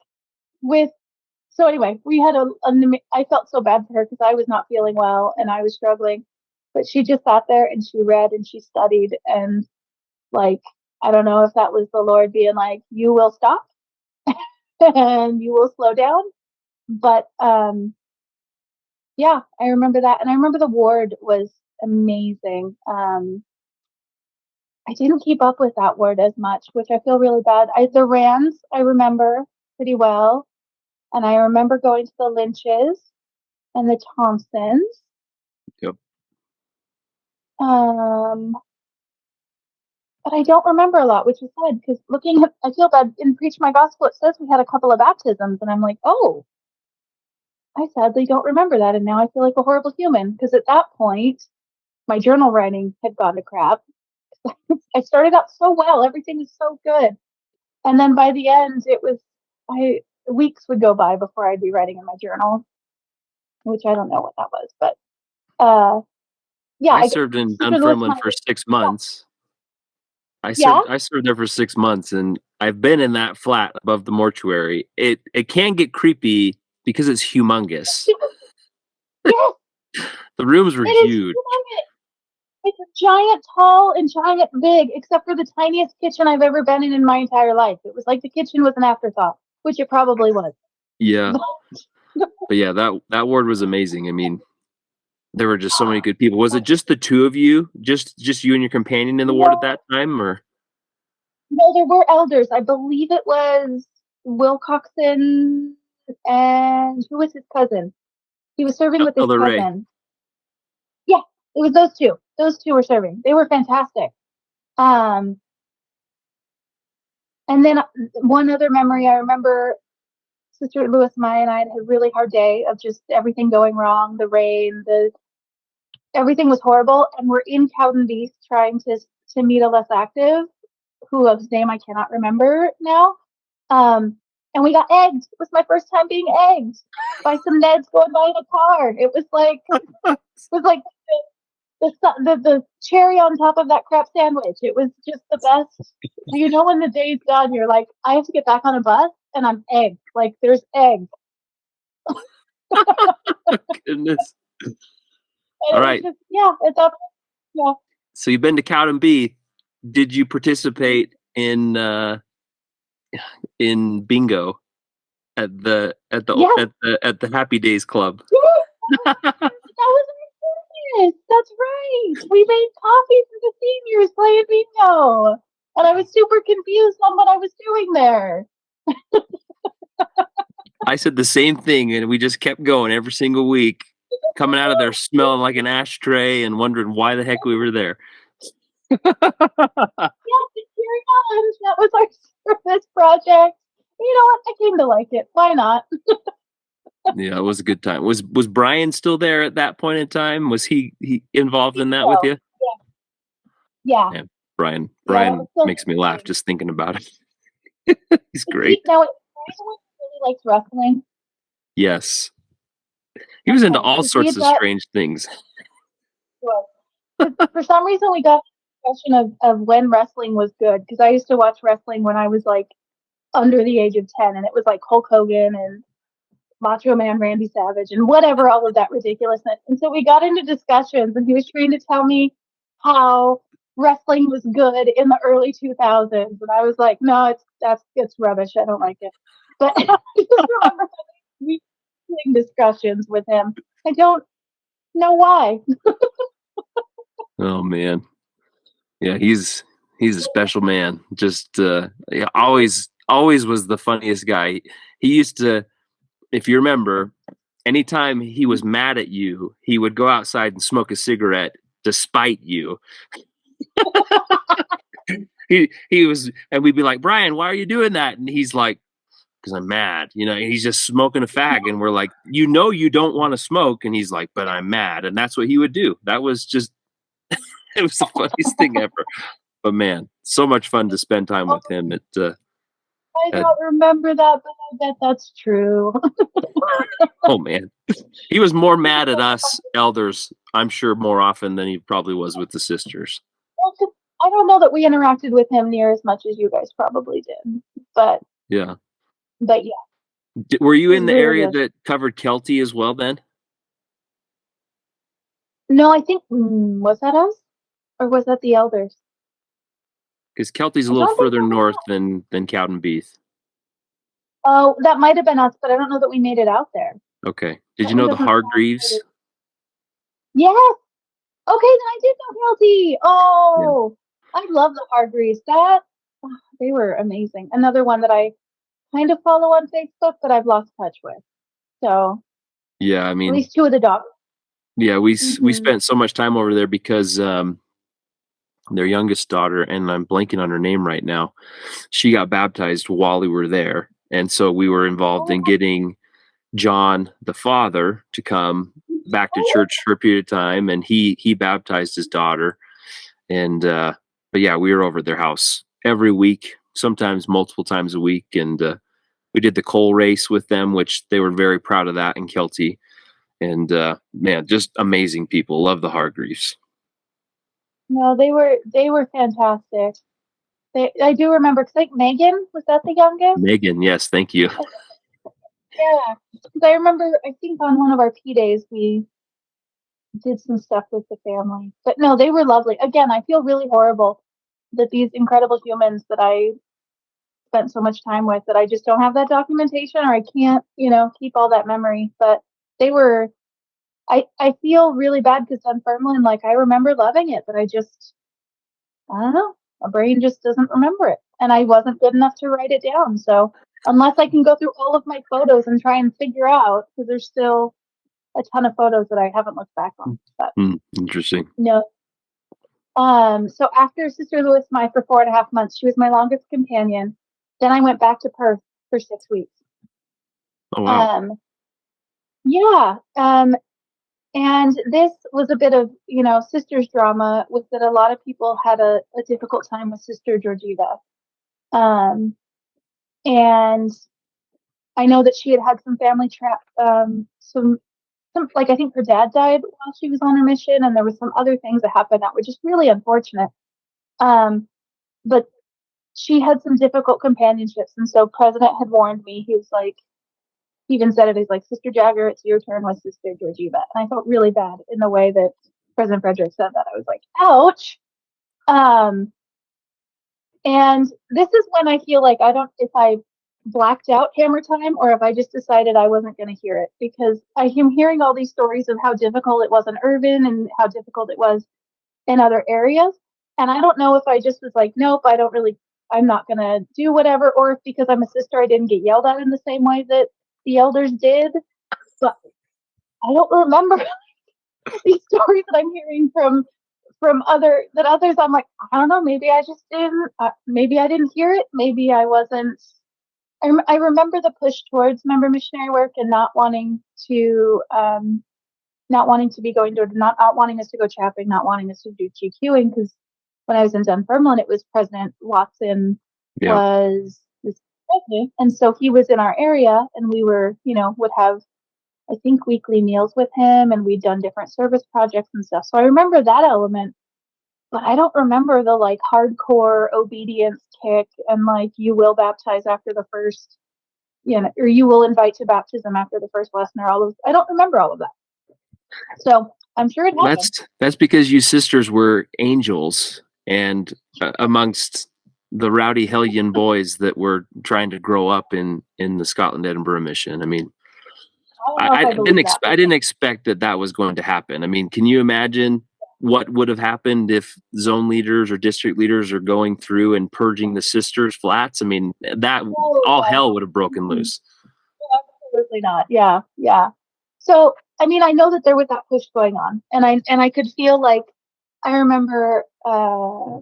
so anyway, we had I felt so bad for her because I was not feeling well and I was struggling, but she just sat there and she read and she studied and I don't know if that was the Lord being like, you will stop and you will slow down. But, yeah, I remember that. And I remember the ward was amazing. I didn't keep up with that ward as much, which I feel really bad. The Rands, I remember pretty well. And I remember going to the Lynches and the Thompsons. Yep. But I don't remember a lot, which is sad because I feel bad. In Preach My Gospel, it says we had a couple of baptisms, and I'm like, oh, I sadly don't remember that. And now I feel like a horrible human because at that point, my journal writing had gone to crap. I started out so well. Everything was so good. And then by the end, weeks would go by before I'd be writing in my journal, which I don't know what that was, but Yeah, I served in Dunfermline for 6 months. I served there for 6 months, and I've been in that flat above the mortuary. It can get creepy because it's humongous. Yes, The rooms were it is huge. humongous. It's giant, tall, and giant big, except for the tiniest kitchen I've ever been in my entire life. It was like the kitchen was an afterthought, which it probably was. Yeah. But yeah, that ward was amazing. I mean, there were just so many good people. Was it just the two of you? Just you and your companion in the ward at that time, or? No, there were elders. I believe it was Wilcoxon and who was his cousin? He was serving with his Elder Ray. cousin. Yeah, it was those two. Those two were serving. They were fantastic. And then one other memory I remember, Sister Lewis, Maya, and I had a really hard day of just everything going wrong, the rain, everything was horrible, and we're in Cowden Beast trying to meet a less active, whose name I cannot remember now. And we got egged. It was my first time being egged by some Neds going by in a car. It was like the cherry on top of that crap sandwich. It was just the best. You know, when the day's done, you're like, I have to get back on a bus, and I'm egged. Like, there's eggs. Goodness. All right. Just, yeah, it's up. Yeah. So you've been to Cowden Beath. Did you participate in bingo at the Happy Days Club? Yeah, that was ridiculous. That's right. We made coffee for the seniors playing bingo, and I was super confused on what I was doing there. I said the same thing, and we just kept going every single week, coming out of there smelling like an ashtray and wondering why the heck we were there. Yeah, that was our service project. You know what? I came to like it. Why not? Yeah, it was a good time. Was Brian still there at that point in time? Was he involved in that with you? Yeah. Brian makes me laugh just thinking about it. He's great. Now, Brian really likes wrestling. Yes. He was into all sorts of strange things. For some reason, we got the question of when wrestling was good, because I used to watch wrestling when I was like under the age of 10, and it was like Hulk Hogan and Macho Man Randy Savage and whatever, all of that ridiculousness. And so we got into discussions, and he was trying to tell me how wrestling was good in the early 2000s, and I was like, no, it's rubbish. I don't like it. But I just remember having discussions with him. I don't know why. Oh man, yeah, he's a special man. Just always was the funniest guy. He used to, if you remember, anytime he was mad at you, he would go outside and smoke a cigarette despite you. he was, and we'd be like, Brian, why are you doing that? And he's like, because I'm mad. You know, he's just smoking a fag, and we're like, you know, you don't want to smoke, and he's like, but I'm mad, and that's what he would do. That was just, it was the funniest thing ever. But man, so much fun to spend time with him. I don't remember that, but I bet that's true. Oh man, he was more mad at us elders, I'm sure, more often than he probably was with the sisters. Well, I don't know that we interacted with him near as much as you guys probably did, but yeah. Were you in the area that covered Kelty as well then? No, I think, was that us? Or was that the elders? Because Kelty's a little further north than Cowden Beath. Oh, that might have been us, but I don't know that we made it out there. Okay. Did you know the Hargreaves? Yes. Okay, then I did know Kelty. Oh, yeah. I love the Hargreaves. They were amazing. Another one that I kind of follow on Facebook, but I've lost touch with. So yeah, I mean, at least two of the dogs. Yeah, we spent so much time over there because their youngest daughter, and I'm blanking on her name right now, she got baptized while we were there, and so we were involved in getting John, the father, to come back to church for a period of time, and he baptized his daughter, and but yeah, we were over at their house every week, sometimes multiple times a week, and we did the coal race with them, which they were very proud of that in Kelty. And man, just amazing people. Love the Hargreaves. No, they were fantastic. I do remember, because like Megan, was that the youngest? Megan, yes, thank you. Yeah, because I remember, I think on one of our P days we did some stuff with the family. But no, they were lovely. Again, I feel really horrible that these incredible humans that I spent so much time with, that I just don't have that documentation, or I can't, keep all that memory. But they were, I feel really bad because Dunfermline, like I remember loving it, but I don't know, my brain just doesn't remember it. And I wasn't good enough to write it down. So unless I can go through all of my photos and try and figure out, because there's still a ton of photos that I haven't looked back on. But Interesting. no. So after Sister Lewis Mai for 4.5 months, she was my longest companion. Then I went back to Perth for 6 weeks. Oh wow. Yeah. And this was a bit of, sisters drama, with that a lot of people had a difficult time with Sister Georgieva. And I know that she had some family some, like, I think her dad died while she was on her mission, and there was some other things that happened that were just really unfortunate. But she had some difficult companionships, and so President had warned me. He was like, he even said it, he's like, Sister Jagger, it's your turn with Sister Georgieva. And I felt really bad in the way that President Frederick said that. I was like, ouch. And this is when I feel like I don't, if I blacked out Hammer Time or if I just decided I wasn't going to hear it, because I am hearing all these stories of how difficult it was in Irvine and how difficult it was in other areas. And I don't know if I just was like, nope, I'm not going to do whatever, or if because I'm a sister, I didn't get yelled at in the same way that the elders did. But I don't remember these stories that I'm hearing from others. I'm like, I don't know, maybe I just didn't, maybe I didn't hear it. Maybe I wasn't. I remember the push towards member missionary work and not wanting to be going to, not wanting us to go chapping, not wanting us to do GQing, because when I was in Dunfermline, it was President Watson was this president, and so he was in our area, and we were, would have, I think, weekly meals with him, and we'd done different service projects and stuff. So I remember that element, but I don't remember the like hardcore obedience kick and like, you will baptize after the first, or you will invite to baptism after the first lesson, or all of. I don't remember all of that. So I'm sure it happened. That's because you sisters were angels, and amongst the rowdy hellion boys that were trying to grow up in the Scotland Edinburgh Mission. I mean, I didn't expect that was going to happen. I mean, can you imagine what would have happened if zone leaders or district leaders are going through and purging the sisters' flats? I mean, all hell would have broken loose. Absolutely not. Yeah. So, I mean, I know that there was that push going on, and I could feel like, I remember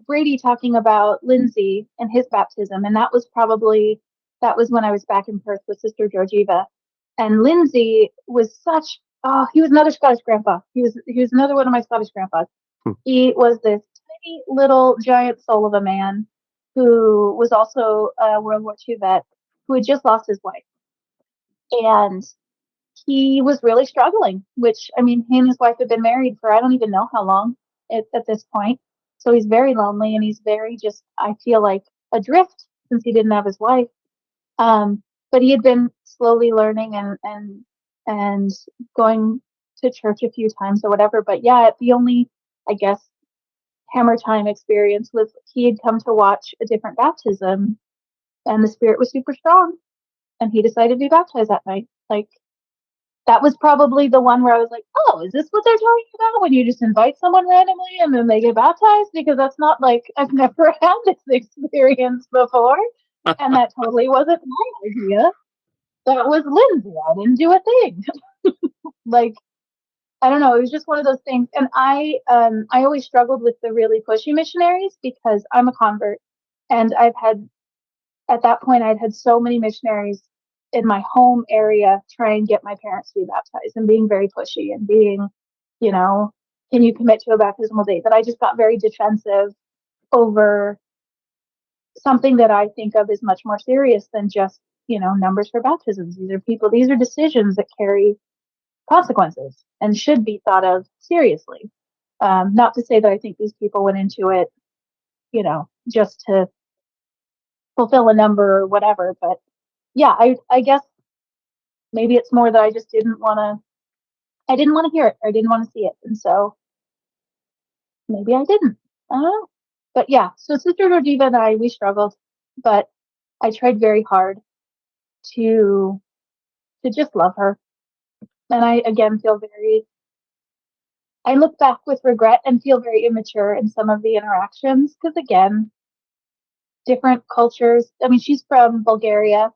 Brady talking about Lindsay and his baptism, and that was when I was back in Perth with Sister Georgieva, and Lindsay was he was another Scottish grandpa. He was another one of my Scottish grandpas. He was this tiny little giant soul of a man who was also a World War II vet who had just lost his wife, and he was really struggling, which, I mean, he and his wife had been married for I don't even know how long at this point. So he's very lonely, and he's very just, I feel like, adrift since he didn't have his wife. But he had been slowly learning and going to church a few times or whatever. But yeah, the only, I guess, Hammer Time experience was he had come to watch a different baptism, and the spirit was super strong, and he decided to be baptized that night. Like, that was probably the one where I was like, oh, is this what they're talking about when you just invite someone randomly and then they get baptized? Because that's not like, I've never had this experience before. And that totally wasn't my idea. That was Lindsay. I didn't do a thing. Like, I don't know. It was just one of those things. And I always struggled with the really pushy missionaries because I'm a convert, and at that point, I'd had so many missionaries in my home area try and get my parents to be baptized, and being very pushy and being, can you commit to a baptismal date, that I just got very defensive over something that I think of as much more serious than just, numbers for baptisms. These are decisions that carry consequences and should be thought of seriously. Not to say that I think these people went into it, just to fulfill a number or whatever. But yeah, I guess maybe it's more that I just didn't want to. I didn't want to hear it. Or I didn't want to see it, and so maybe I didn't. I don't know. But yeah, so Sister Georgieva and we struggled, but I tried very hard to just love her. And I again I look back with regret and feel very immature in some of the interactions because again, different cultures. I mean, she's from Bulgaria.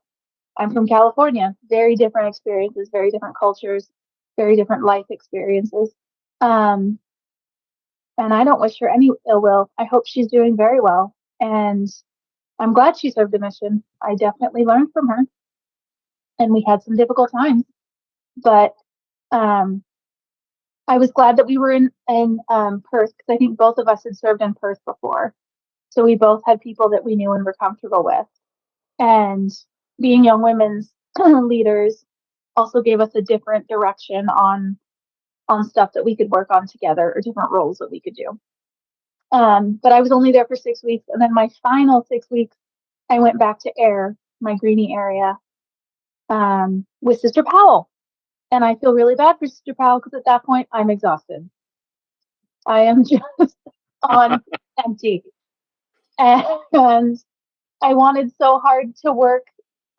I'm from California. Very different experiences, very different cultures, very different life experiences. Um, and I don't wish her any ill will. I hope she's doing very well. And I'm glad she served a mission. I definitely learned from her. And we had some difficult times. But um, I was glad that we were in Perth because I think both of us had served in Perth before. So we both had people that we knew and were comfortable with. And being young women's leaders also gave us a different direction on stuff that we could work on together or different roles that we could do. But I was only there for 6 weeks, and then my final 6 weeks, I went back to Ayr, my Greenie area, with Sister Powell. And I feel really bad for Sister Powell because at that point I'm exhausted. I am just on empty. And I wanted so hard to work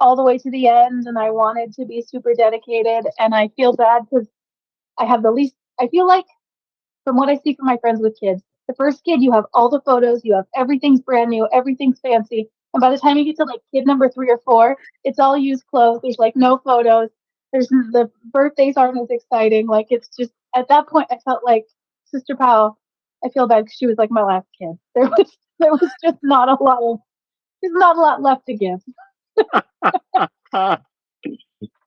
all the way to the end, and I wanted to be super dedicated. And I feel bad because I have the least, I feel like from what I see from my friends with kids, the first kid, you have all the photos, you have everything's brand new, everything's fancy. And by the time you get to like kid number 3 or 4, it's all used clothes. There's like no photos. The birthdays aren't as exciting. Like it's just, at that point, I felt like Sister Powell, I feel bad because she was like my last kid. There was just there's not a lot left to give.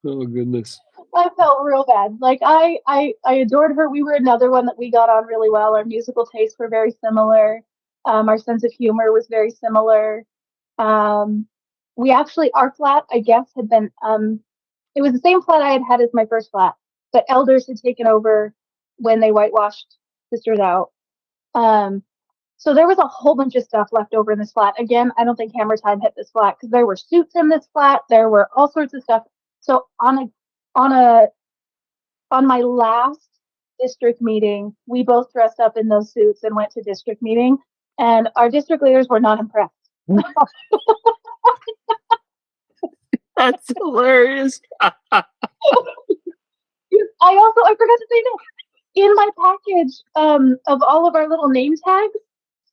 Oh goodness. I felt real bad. Like I adored her. We were another one that we got on really well. Our musical tastes were very similar. Our sense of humor was very similar. We actually, our flat, I guess, had been, it was the same flat I had as my first flat, but elders had taken over when they whitewashed sisters out. So there was a whole bunch of stuff left over in this flat. Again, I don't think Hammer Time hit this flat because there were suits in this flat. There were all sorts of stuff. So on my last district meeting, we both dressed up in those suits and went to district meeting, and our district leaders were not impressed. That's hilarious. I forgot to say that in my package of all of our little name tags,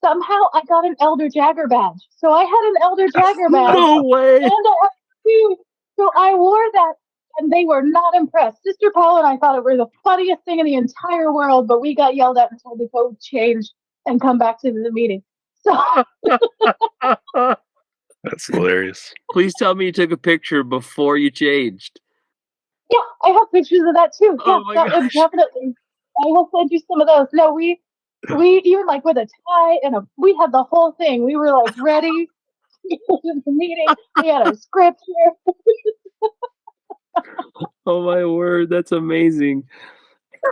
somehow I got an Elder Jagger badge. So I had an Elder Jagger badge. No way. And I had two. So I wore that, and they were not impressed. Sister Paul and I thought it was the funniest thing in the entire world, but we got yelled at and told to go change and come back to the meeting. So that's hilarious. Please tell me you took a picture before you changed. Yeah, I have pictures of that too. Oh Yeah, that was definitely. I will send you some of those. No, we even like with a tie and we had the whole thing. We were like ready for the meeting. We had our scripture. Oh my word, that's amazing.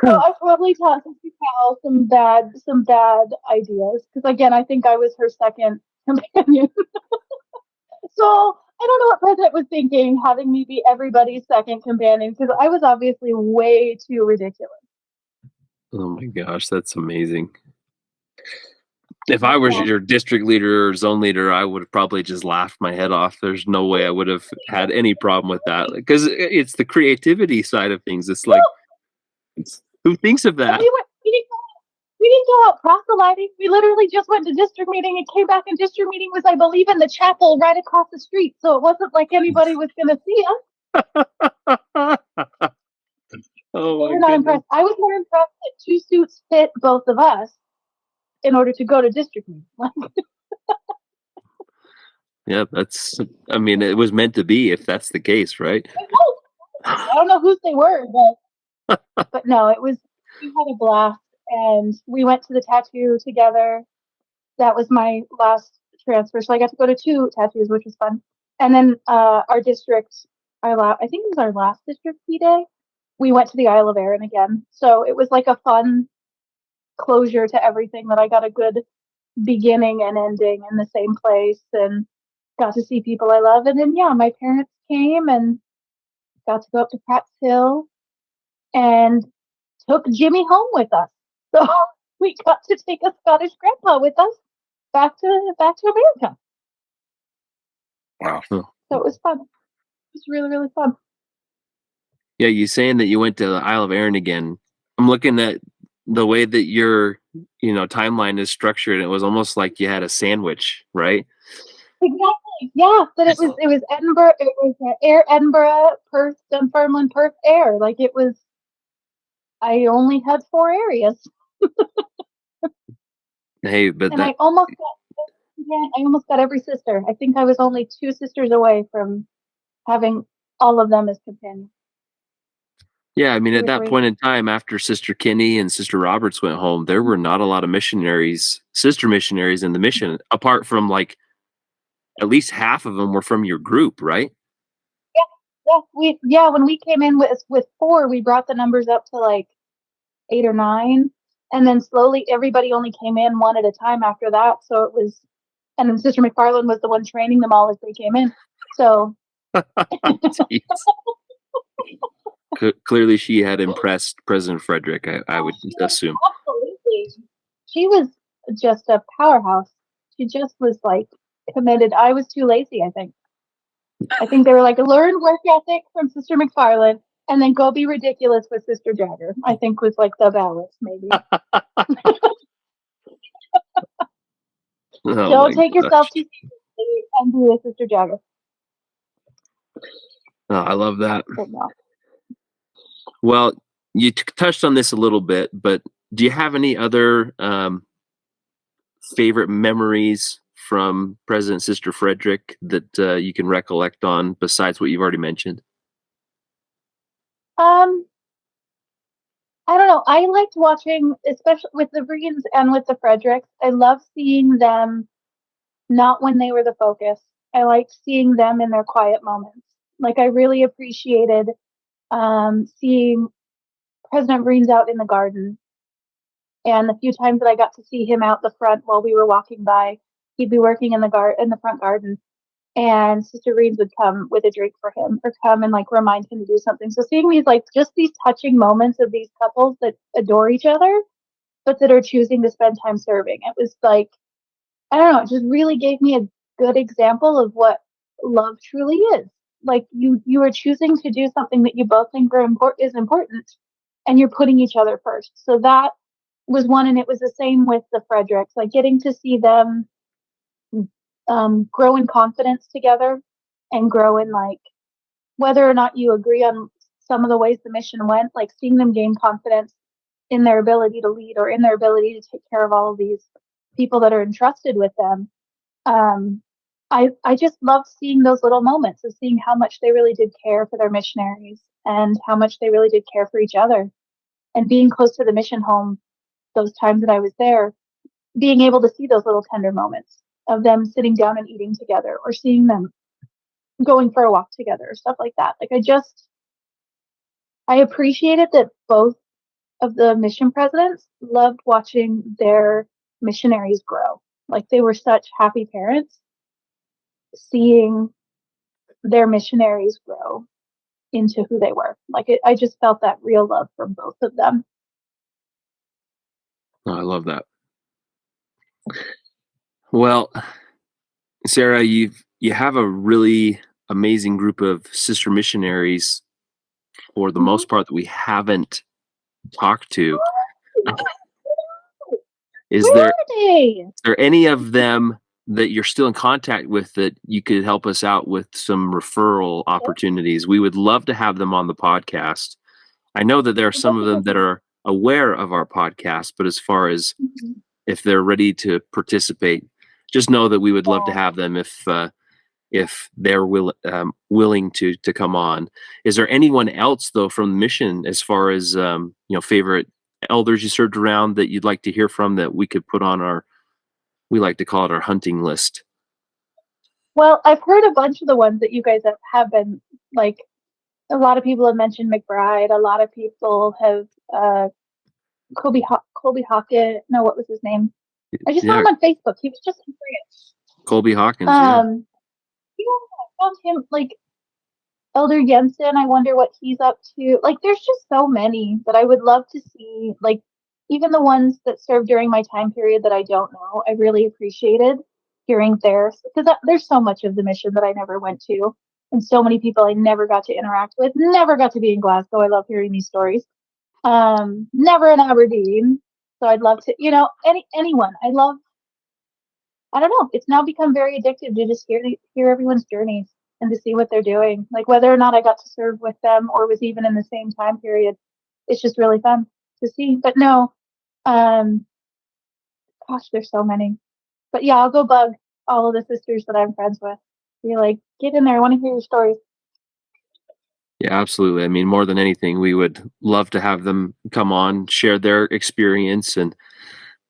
So I probably taught Sister Cal some bad ideas because again, I think I was her second companion. So I don't know what President was thinking, having me be everybody's second companion because I was obviously way too ridiculous. Oh my gosh, that's amazing. If I was your district leader or zone leader, I would have probably just laughed my head off. There's no way I would have had any problem with that because it's the creativity side of things. It's like, who thinks of that? We didn't go out proselyting. We literally just went to district meeting and came back, and district meeting was, I believe, in the chapel right across the street. So it wasn't like anybody was going to see us. Oh my We're not impressed. I was more impressed that 2 suits fit both of us in order to go to district meeting. Yeah, I mean, it was meant to be if that's the case, right? I don't know whose they were, but no, we had a blast, and we went to the tattoo together. That was my last transfer, so I got to go to 2 tattoos, which was fun. And then our district, I think it was our last district P day. We went to the Isle of Arran again, so it was like a fun closure to everything, that I got a good beginning and ending in the same place and got to see people I love. And then, yeah, my parents came and got to go up to Pratt's Hill and took Jimmy home with us. So we got to take a Scottish grandpa with us back to America. Wow. So it was fun. It was really, really fun. Yeah, you saying that you went to the Isle of Arran again. I'm looking at the way that your timeline is structured. It was almost like you had a sandwich, right? Exactly. Yeah, but it was Edinburgh. It was Air Edinburgh, Perth, Dunfermline, Perth Air. Like it was. I only had 4 areas. Hey, but and I almost got every sister. I think I was only 2 sisters away from having all of them as companions. Yeah, I mean, at that point in time, after Sister Kinney and Sister Roberts went home, there were not a lot of sister missionaries in the mission, apart from like at least half of them were from your group, right? Yeah. When we came in with 4, we brought the numbers up to like 8 or 9, and then slowly everybody only came in one at a time after that. So it was, and then Sister McFarland was the one training them all as they came in. So. Clearly, she had impressed President Frederick, I would assume. Absolutely. She was just a powerhouse. She just was like committed. I was too lazy, I think. I think they were like, learn work ethic from Sister McFarland and then go be ridiculous with Sister Jagger, I think was like the balance, maybe. Don't take yourself too seriously and be with Sister Jagger. Oh, I love that. No. Well, you touched on this a little bit, but do you have any other favorite memories from President Sister Frederick that you can recollect on besides what you've already mentioned? I don't know. I liked watching, especially with the Breens and with the Fredericks. I love seeing them not when they were the focus. I liked seeing them in their quiet moments. Like I really appreciated seeing President Breens out in the garden. And the few times that I got to see him out the front while we were walking by, he'd be working in the front garden, and Sister Reeds would come with a drink for him or come and like remind him to do something. So seeing these like just these touching moments of these couples that adore each other, but that are choosing to spend time serving, it was like, I don't know, it just really gave me a good example of what love truly is. Like you are choosing to do something that you both think is important, and you're putting each other first. So that was one, and it was the same with the Fredericks. Like getting to see them grow in confidence together and grow in like whether or not you agree on some of the ways the mission went, like seeing them gain confidence in their ability to lead or in their ability to take care of all of these people that are entrusted with them. I just loved seeing those little moments of seeing how much they really did care for their missionaries and how much they really did care for each other. And being close to the mission home those times that I was there, being able to see those little tender moments of them sitting down and eating together or seeing them going for a walk together or stuff like that. Like I appreciated that both of the mission presidents loved watching their missionaries grow. Like they were such happy parents seeing their missionaries grow into who they were. Like I just felt that real love from both of them. Oh, I love that. Well, Sarah, you have a really amazing group of sister missionaries for the most part that we haven't talked to. Is there any of them that you're still in contact with that you could help us out with some referral opportunities? We would love to have them on the podcast. I know that there are some of them that are aware of our podcast, but as far as if they're ready to participate, just know that we would love to have them if they're willing to come on. Is there anyone else though from the mission as far as favorite elders you served around that you'd like to hear from that we could put on we like to call it our hunting list? Well, I've heard a bunch of the ones that you guys have been like. A lot of people have mentioned McBride. A lot of people have Colby Hockett. No, what was his name? I just saw him on Facebook. He was just in France. Colby Hawkins. I found him, like, Elder Jensen. I wonder what he's up to. Like, there's just so many that I would love to see. Like, even the ones that served during my time period that I don't know, I really appreciated hearing theirs, because there's so much of the mission that I never went to, and so many people I never got to interact with, never got to be in Glasgow. I love hearing these stories. Never in Aberdeen. So I'd love to, anyone. I don't know. It's now become very addictive to just hear everyone's journeys and to see what they're doing. Like, whether or not I got to serve with them or was even in the same time period, it's just really fun to see. But no, gosh, there's so many. But yeah, I'll go bug all of the sisters that I'm friends with. Be like, get in there. I want to hear your stories. Yeah, absolutely. I mean, more than anything, we would love to have them come on, share their experience. And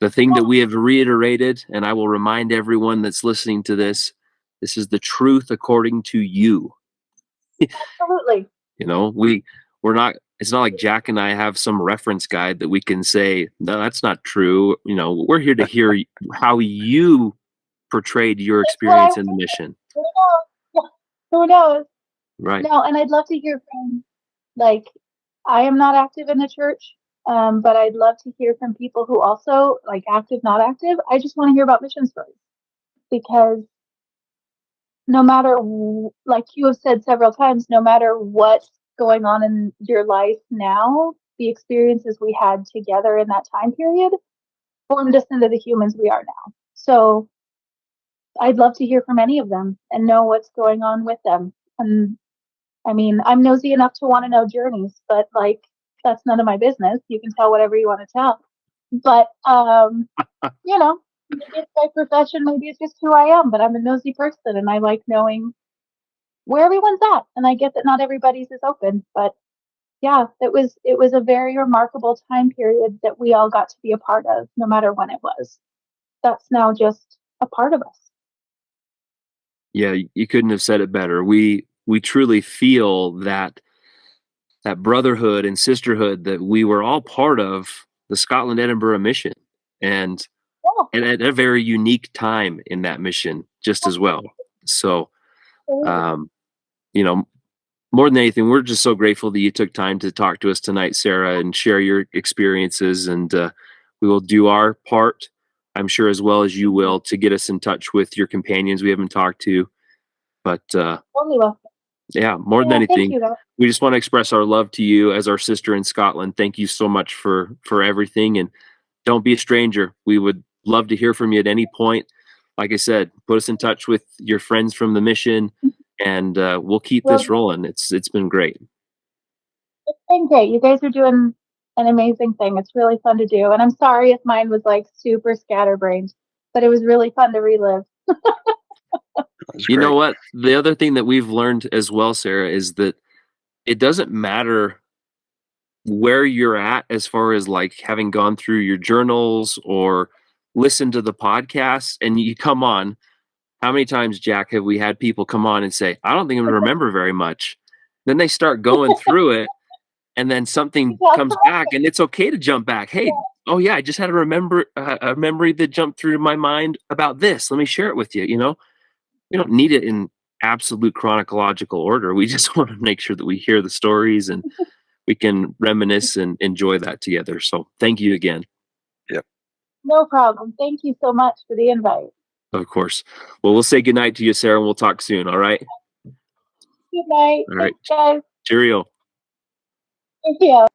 the thing that we have reiterated, and I will remind everyone that's listening to this is the truth according to you. Absolutely. We're not, it's not like Jack and I have some reference guide that we can say, no, that's not true. We're here to hear how you portrayed your experience in the mission. Who knows? Right. No, and I'd love to hear from, like, I am not active in the church, but I'd love to hear from people who also, like, active, not active. I just want to hear about mission stories, because no matter, like you have said several times, no matter what's going on in your life now, the experiences we had together in that time period formed us into the humans we are now. So I'd love to hear from any of them and know what's going on with them. And I mean, I'm nosy enough to want to know journeys, but, like, that's none of my business. You can tell whatever you want to tell. But, maybe it's my profession, maybe it's just who I am, but I'm a nosy person and I like knowing where everyone's at. And I get that not everybody's is open, but yeah, it was a very remarkable time period that we all got to be a part of, no matter when it was. That's now just a part of us. Yeah, you couldn't have said it better. We truly feel that brotherhood and sisterhood that we were all part of the Scotland Edinburgh Mission, and at a very unique time in that mission just as well. So, more than anything, we're just so grateful that you took time to talk to us tonight, Sarah, and share your experiences. And we will do our part, I'm sure, as well as you will, to get us in touch with your companions we haven't talked to. But yeah, more than anything, we just want to express our love to you as our sister in Scotland. Thank you so much for everything. And don't be a stranger. We would love to hear from you at any point. Like I said, put us in touch with your friends from the mission, and we'll keep this rolling. It's been great. It's been great. You guys are doing an amazing thing. It's really fun to do. And I'm sorry if mine was, like, super scatterbrained, but it was really fun to relive. You know what? The other thing that we've learned as well, Sarah, is that it doesn't matter where you're at as far as, like, having gone through your journals or listened to the podcast and you come on. How many times, Jack, have we had people come on and say, I don't think I'm going to remember very much. Then they start going through it, and then something comes back, and it's okay to jump back. Hey, oh yeah, I just had a memory that jumped through my mind about this. Let me share it with you. We don't need it in absolute chronological order. We just want to make sure that we hear the stories and we can reminisce and enjoy that together. So thank you again. Yep. No problem. Thank you so much for the invite. Of course. Well, we'll say goodnight to you, Sarah, and we'll talk soon. All right. Good night. All right. Thanks, guys. Cheerio. Thank you.